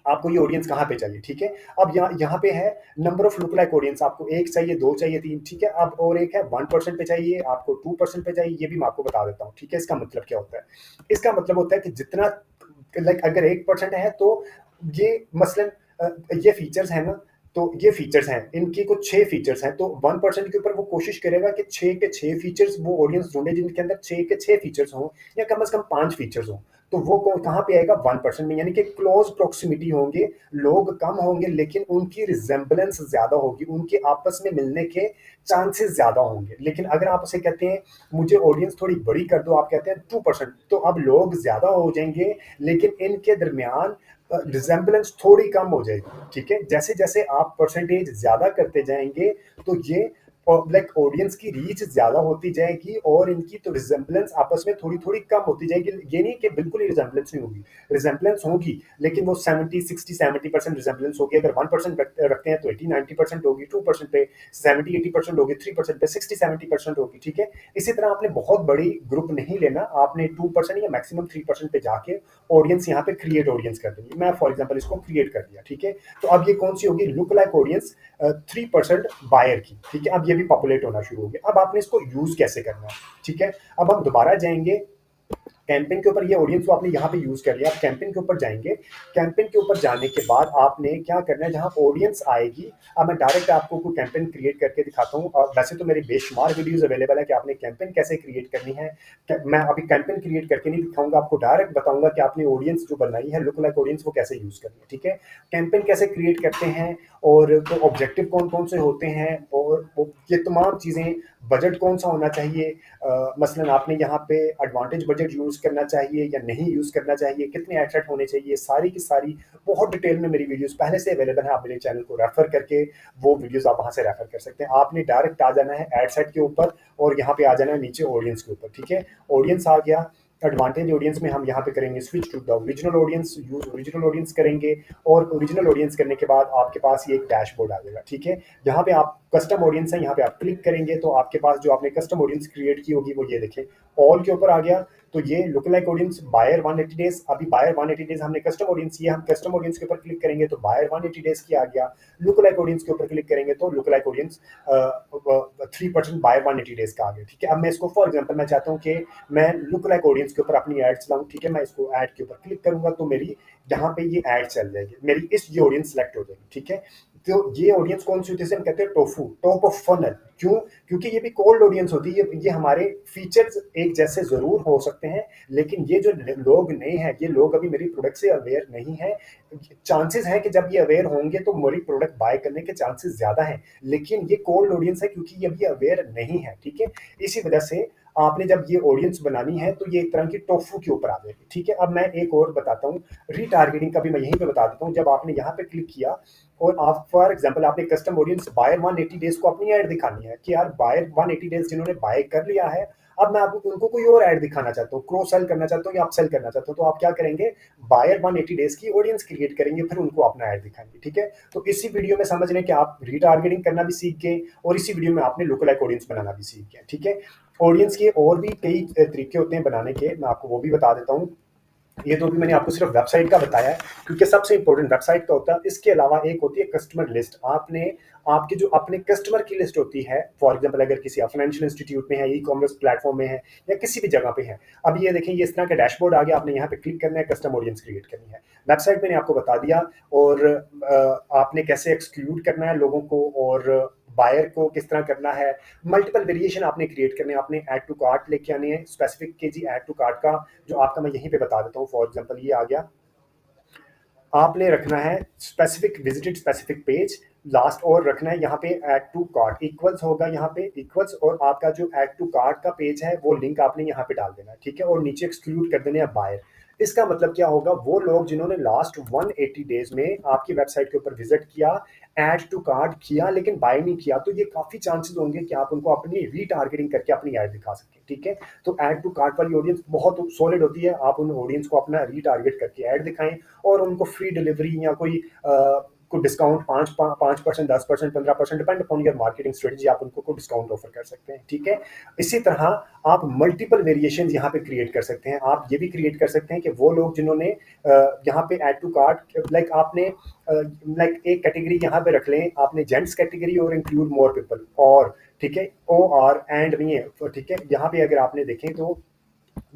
B: आपको ये ऑडियंस कहाँ पे चाहिए, ठीक है। अब यहाँ पे है number of look like audience, आपको एक चाहिए, दो चाहिए, तीन, ठीक है। अब और एक है 1% पे चाहिए, आपको 2% पे चाहिए, ये भी मैं आपको बता देता हूँ, ठीक है। इसका मतलब क्या होता है, इसका मतलब होता है कि जितना लाइक अगर 1% है तो ये मसलन ये फीचर्स है ना, तो ये फीचर्स हैं, इनकी कुछ 6 फीचर्स हैं, तो 1% के ऊपर वो कोशिश करेगा कि 6 के 6 फीचर्स वो ऑडियंस ढूंढे जिनके अंदर 6 के 6 फीचर्स हों या कम से कम 5 फीचर्स हों। तो वो कहाँ पे आएगा, 1% में, यानी कि क्लोज प्रोक्सिमिटी होंगे, लोग कम होंगे लेकिन उनकी रिजेम्बलेंस ज्यादा होगी, उनके आपस में मिलने के चांसेस ज्यादा होंगे। लेकिन अगर आप उसे कहते हैं मुझे ऑडियंस थोड़ी बड़ी कर दो, आप कहते हैं 2%, तो अब लोग ज्यादा हो जाएंगे लेकिन इनके दरमियान रिजेम्बलेंस थोड़ी कम हो जाएगी, ठीक है। जैसे जैसे आप परसेंटेज ज्यादा करते जाएंगे तो ये लाइक ऑडियंस की रीच ज्यादा होती जाएगी और इनकी तो रिजेम्बलेंस आपस में थोड़ी थोड़ी कम होती जाएगी। ये नहीं कि बिल्कुल ही रिजेम्बलेंस नहीं होगी, रिजेम्बलेंस होगी लेकिन वो 70-60-70% रिजेम्बलेंस होगी। अगर 1% रखते हैं तो 80-90% होगी, 2% पे 70-80% होगी, 3% पे 60-70% होगी, ठीक है। इसी तरह आपने बहुत बड़ी ग्रुप नहीं लेना, आपने 2% या मैक्सिमम 3% पे जाके ऑडियंस यहाँ पे क्रिएट ऑडियंस कर देंगे। मैं फॉर एग्जाम्पल इसको क्रिएट कर दिया, ठीक है। तो अब ये कौन सी होगी, लुक लाइक ऑडियंस 3% बायर की, ठीक है। अब ये भी पॉपुलेट होना शुरू हो गया। अब आपने इसको यूज कैसे करना है, ठीक है। अब हम दोबारा जाएंगे कैंपेन के ऊपर, ये ऑडियंस को आपने यहाँ पे यूज कर लिया, आप कैंपेन के ऊपर जाएंगे। कैंपेन के ऊपर जाने के बाद आपने क्या करना है, जहाँ ऑडियंस आएगी, अब मैं डायरेक्ट आपको कोई कैंपेन क्रिएट करके दिखाता हूँ। और वैसे तो मेरे बेशुमार वीडियोस अवेलेबल है कि आपने कैंपेन कैसे क्रिएट करनी है। मैं अभी कैंपेन क्रिएट करके नहीं दिखाऊंगा, आपको डायरेक्ट बताऊंगा कि आपने ऑडियंस जो बनाई है लुक लाइक ऑडियंस वो कैसे यूज करनी है, ठीक है। कैंपेन कैसे क्रिएट करते हैं और तो ऑब्जेक्टिव कौन कौन से होते हैं और ये तमाम चीज़ें, बजट कौन सा होना चाहिए, मसलन आपने यहाँ पे एडवांटेज बजट यूज़ करना चाहिए या नहीं यूज़ करना चाहिए, कितने एड सेट होने चाहिए, सारी की सारी बहुत डिटेल में मेरी वीडियोस पहले से अवेलेबल है। आप मेरे चैनल को रेफर करके वो वीडियोस आप वहाँ से रेफर कर सकते हैं। आपने डायरेक्ट आ जाना है एड सेट के ऊपर और यहाँ पे आ जाना है नीचे ऑडियंस के ऊपर, ठीक है। ऑडियंस आ गया, एडवांटेज ऑडियंस में हम यहाँ पे करेंगे switch to the original audience, use original audience करेंगे और ओरिजिनल ऑडियंस करने के बाद आपके पास ये एक डैशबोर्ड आ जाएगा, ठीक है। यहाँ पे आप कस्टम ऑडियंस है, यहाँ पे आप क्लिक करेंगे तो आपके पास जो आपने कस्टम ऑडियंस क्रिएट की होगी वो ये देखें ऑल के ऊपर आ गया। तो ये lookalike audience buyer 180 days, अभी बायर 180 डेज हमने कस्टम ऑडियंस, ये हम कस्टम ऑडियंस के ऊपर क्लिक करेंगे तो बायर 180 डेज की आ गया। लुक लाइक ऑडियंस के ऊपर क्लिक करेंगे तो lookalike audience 3% buyer 180 days का आ गया, ठीक है। अब मैं इसको फॉर एग्जाम्पल मैं चाहता हूँ कि मैं लुक लाइक ऑडियंस के ऊपर अपनी एड चलाऊँ, ठीक है। मैं इसको ऐड के ऊपर क्लिक करूंगा तो मेरी यहाँ पे ये ऐड चल जाएगी, मेरी इस ये ऑडियंस सेलेक्ट हो जाएगी, ठीक है। तो ये ऑडियंस कौन सी होती है, जिसे हम कहते हैं टोफू, टॉप ऑफ फनल। क्यों? क्योंकि ये भी कोल्ड ऑडियंस होती है। ये हमारे फीचर्स एक जैसे जरूर हो सकते हैं, लेकिन ये जो लोग नए हैं, ये लोग अभी मेरी प्रोडक्ट से अवेयर नहीं है। चांसेस है कि जब ये अवेयर होंगे तो मेरी प्रोडक्ट बाय करने के चांसेस ज्यादा हैं, लेकिन ये कोल्ड ऑडियंस है क्योंकि ये अभी अवेयर नहीं है। ठीक है, इसी वजह से आपने जब ये ऑडियंस बनानी है तो ये एक तरह की टोफू के ऊपर आ जाएगी। ठीक है, अब मैं एक और बताता हूँ, रीटारगेटिंग का भी मैं यहीं पे बता देता हूँ। जब आपने यहाँ पे क्लिक किया और आप फॉर एग्जांपल आपने कस्टम ऑडियंस बायर 180 डेज को अपनी ऐड दिखानी है कि यार बायर 180 डेज जिन्होंने बाय कर लिया है, अब मैं आपको उनको कोई और ऐड दिखाना चाहता हूँ, क्रॉस सेल करना चाहता हूँ या अपसेल करना चाहता हूँ, तो आप क्या करेंगे, बायर 180 डेज की ऑडियंस क्रिएट करेंगे, फिर उनको अपना ऐड दिखाएंगे। ठीक है, तो इसी वीडियो में समझ लें कि आप रीटारगेटिंग करना भी सीख गए और इसी वीडियो में आपने लुक लाइक ऑडियंस बनाना भी सीख गए। ठीक है, ऑडियंस के और भी कई तरीके होते हैं बनाने के, मैं आपको वो भी बता देता हूँ। ये तो भी मैंने आपको सिर्फ वेबसाइट का बताया है क्योंकि सबसे इंपॉर्टेंट वेबसाइट का होता है। इसके अलावा एक होती है कस्टमर लिस्ट। आपने आपके जो अपने कस्टमर की लिस्ट होती है, फॉर एग्जांपल अगर किसी फाइनेंशियल इंस्टीट्यूट में है, ई कॉमर्स प्लेटफॉर्म में है या किसी भी जगह पे है, अब ये देखें, ये इस तरह का डैशबोर्ड आ गया, आपने यहाँ पे क्लिक करना है, कस्टम ऑडियंस क्रिएट करनी है। वेबसाइट मैंने आपको बता दिया, और आपने कैसे एक्सक्लूड करना है लोगों को और बायर को किस तरह करना है। मल्टीपल वेरिएशन आपने क्रिएट करने हैं, आपने ऐड टू कार्ट लेके आने हैं, स्पेसिफिक के जी ऐड टू कार्ट का जो आपका मैं यहीं पे बता देता हूँ। फॉर एग्जांपल ये आ गया, आपने रखना है specific visited specific page last, और रखना है यहाँ पे ऐड टू कार्ट इक्वल्स होगा, यहाँ पे इक्वल्स, और आपका जो ऐड टू कार्ट का पेज है वो लिंक आपने यहाँ पे डाल देना है। ठीक है, और नीचे एक्सक्लूड कर देने हैं बायर। इसका मतलब क्या होगा, वो लोग जिन्होंने लास्ट 180 डेज में आपकी वेबसाइट के ऊपर विजिट किया, ऐड टू कार्ट किया लेकिन बाय नहीं किया, तो ये काफी चांसेस होंगे कि आप उनको अपनी रीटारगेटिंग करके अपनी ऐड दिखा सकें। ठीक है, तो ऐड टू कार्ट वाली ऑडियंस बहुत सॉलिड होती है, आप उन ऑडियंस को अपना रीटारगेट करके ऐड दिखाएं और उनको फ्री डिलीवरी या कोई discount 5%, 10%, 15%, depend upon your marketing strategy, आप उनको कोई डिस्काउंट ऑफर कर सकते हैं। ठीक है, इसी तरह आप मल्टीपल वेरिएशन यहाँ पे क्रिएट कर सकते हैं। आप ये भी क्रिएट कर सकते हैं कि वो लोग जिन्होंने यहाँ पे ऐड टू कार्ट, लाइक आपने लाइक एक कैटेगरी यहाँ पे रख लें, आपने जेंट्स कैटेगरी और इंक्लूड मोर पीपल, और ठीक है, ओ आर एंड नहीं है। ठीक है, यहाँ पे अगर आपने देखें तो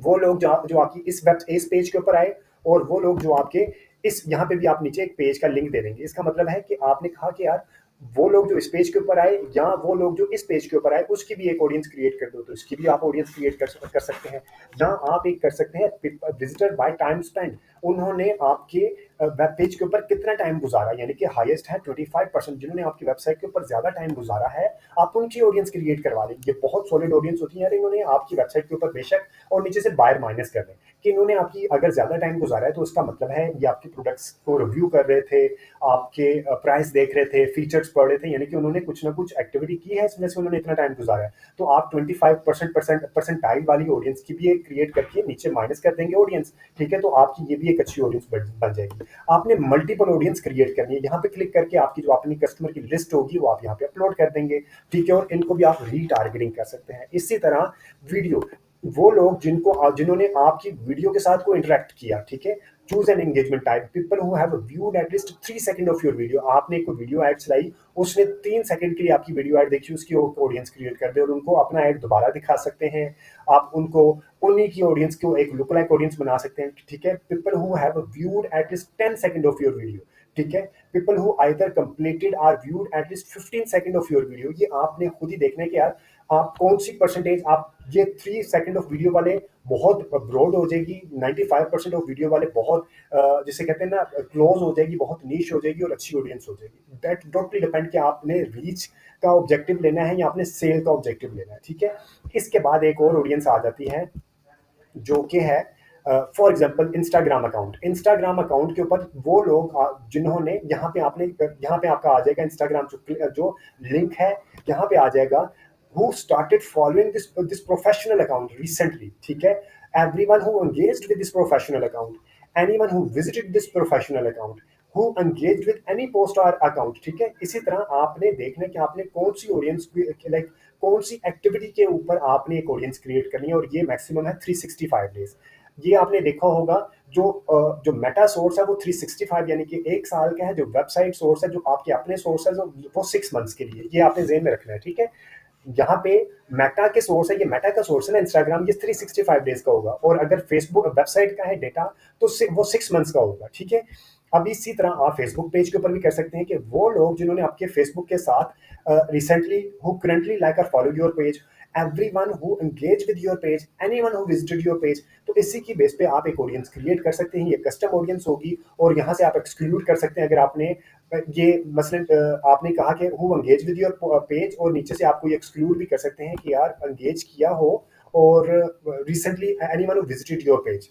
B: वो लोग जो आपकी इस पेज के ऊपर आए, और वो लोग जो आपके इस यहाँ पे भी आप नीचे एक पेज का लिंक दे देंगे। इसका मतलब है कि आपने कहा कि यार वो लोग जो इस पेज के ऊपर आए या वो लोग जो इस पेज के ऊपर आए, उसकी भी एक ऑडियंस क्रिएट कर दो, तो इसकी भी आप ऑडियंस क्रिएट कर सकते हैं। जहां आप एक कर सकते हैं विजिटर बाय टाइम स्पेंड, उन्होंने आपके वेब पेज के ऊपर कितना टाइम गुजारा, यानी कि हाईएस्ट है 25%, जिन्होंने आपकी वेबसाइट के ऊपर ज्यादा टाइम गुजारा है, आप उनकी ऑडियंस क्रिएट करवा लें। ये बहुत सॉलिड ऑडियंस होती है यार, इन्होंने आपकी वेबसाइट के ऊपर बेशक, और नीचे से बायर माइनस कर दें कि इन्होंने आपकी अगर ज्यादा टाइम गुजारा है, तो उसका मतलब है ये आपके प्रोडक्ट्स को रिव्यू कर रहे थे, आपके प्राइस देख रहे थे, फीचर्स पढ़ रहे थे, यानी कि उन्होंने कुछ ना कुछ एक्टिविटी की है, इसमें से उन्होंने इतना टाइम गुजारा है। तो आप 25% परसेंटाइल वाली ऑडियंस की भी एक क्रिएट करके नीचे माइनस कर देंगे ऑडियंस। ठीक है, तो आपकी ये भी एक अच्छी ऑडियंस बन जाएगी। आपने मल्टीपल ऑडियंस क्रिएट करनी है, यहाँ पे क्लिक करके आपकी जो अपनी कस्टमर की लिस्ट होगी वो आप यहाँ पे अपलोड कर देंगे। ठीक है, और इनको भी आप रीटारगेटिंग कर सकते हैं। इसी तरह वीडियो, वो लोग जिन्होंने आपकी वीडियो के साथ को इंटरेक्ट किया। ठीक है, choose an engagement type, people who have viewed at least 3 second of your video. आपने एक वीडियो ऐड चलाई, उसने 3 सेकंड के लिए आपकी वीडियो ऐड देखी, उसकी ऑडियंस क्रिएट कर दे और उनको अपना ऐड दोबारा दिखा सकते हैं। आप उनको उन्हीं की ऑडियंस को एक लुक लाइक ऑडियंस बना सकते हैं। ठीक है, people who have viewed at least 10 second of your video. ठीक है, people who either completed or viewed at least 15 second of your video. ये आपने खुद ही देखना है कि यार आप कौन सी परसेंटेज, आप ये 3 सेकंड ऑफ वीडियो वाले बहुत ब्रॉड हो जाएगी, 95% ऑफ वीडियो वाले बहुत जिसे कहते हैं ना क्लोज हो जाएगी, बहुत नीश हो जाएगी और अच्छी ऑडियंस हो जाएगी। दैट टोटली डिपेंड कि आपने रीच का ऑब्जेक्टिव लेना है या आपने सेल का ऑब्जेक्टिव लेना है। ठीक है, इसके बाद एक और ऑडियंस आ जाती है जो कि है फॉर एग्जाम्पल इंस्टाग्राम अकाउंट के ऊपर वो लोग जिन्होंने यहाँ पे आपका आ जाएगा इंस्टाग्राम जो लिंक है, यहाँ पे आ जाएगा who started following this professional account recently. ठीक है, everyone who engaged with this professional account, anyone who visited this professional account, who engaged with any post or account. ठीक है, इसी तरह आपने देखना है कि आपने कौन सी ऑडियंस लाइक कौन सी एक्टिविटी के ऊपर आपने एक ऑडियंस क्रिएट करनी है, और ये मैक्सिमम है 365 डेज। ये आपने देखा होगा जो मेटा सोर्स है वो 365 यानी कि 1 साल का है, जो वेबसाइट सोर्स है, जो आपके अपने सोर्स है वो 6 मंथ्स के लिए। ये आपने ज़हन में रखना है। ठीक है, यहाँ पे मेटा के सोर्स है, ये मेटा का सोर्स है ना इंस्टाग्राम, ये 365 डेज का होगा, और अगर फेसबुक वेबसाइट का है डेटा तो वो 6 मंथ्स का होगा। ठीक है, अब इसी तरह आप फेसबुक पेज के ऊपर भी कर सकते हैं कि वो लोग जिन्होंने आपके फेसबुक के साथ रिसेंटली हु करंटली लाइक और follow your page, everyone who engage with your page, anyone who visited your page, तो इसी की बेस पे आप एक ऑडियंस क्रिएट कर सकते हैं। ये कस्टम ऑडियंस होगी और यहाँ से आप एक्सक्लूड कर सकते हैं। अगर आपने ये मसलन आपने कहा कि who engage with your page और नीचे से आपको ये एक्सक्लूड भी कर सकते हैं कि यार एंगेज किया हो और recently anyone who visited your page,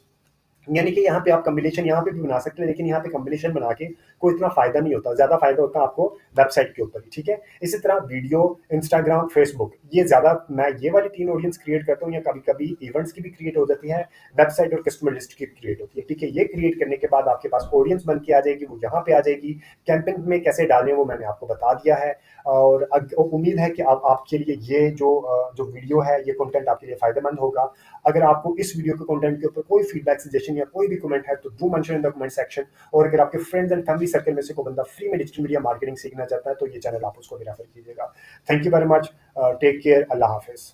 B: यानी कि यहाँ पे आप कॉम्बिनेशन यहाँ पे भी बना सकते हैं, लेकिन यहाँ पे कॉम्बिनेशन बना के कोई इतना फायदा नहीं होता, ज्यादा फायदा होता है आपको वेबसाइट के ऊपर ही, ठीक है। इसी तरह वीडियो, इंस्टाग्राम, फेसबुक, ये ज्यादा मैं ये वाली 3 ऑडियंस क्रिएट करता हूँ, या कभी कभी इवेंट्स की भी क्रिएट हो जाती है, वेबसाइट और कस्टमर लिस्ट की क्रिएट होती है, ठीक है। ये क्रिएट करने के बाद आपके पास ऑडियंस बन के आ जाएगी, वो यहाँ पे आ जाएगी। कैंपेन में कैसे डालें वो मैंने आपको बता दिया है, और उम्मीद है कि आपके लिए ये जो वीडियो है, ये कंटेंट आपके लिए फायदेमंद होगा। अगर आपको इस वीडियो के कंटेंट के ऊपर कोई फीडबैक, सजेशन या कोई भी कमेंट है तो do mention in the comment section. और अगर आपके फ्रेंड्स एंड फैमिली सर्कल में से कोई बंदा फ्री में डिजिटल मीडिया मार्केटिंग सीखना चाहता है तो ये चैनल आप उसको भी रेफर कीजिएगा। Thank you very much, take care, अल्लाह हाफिज।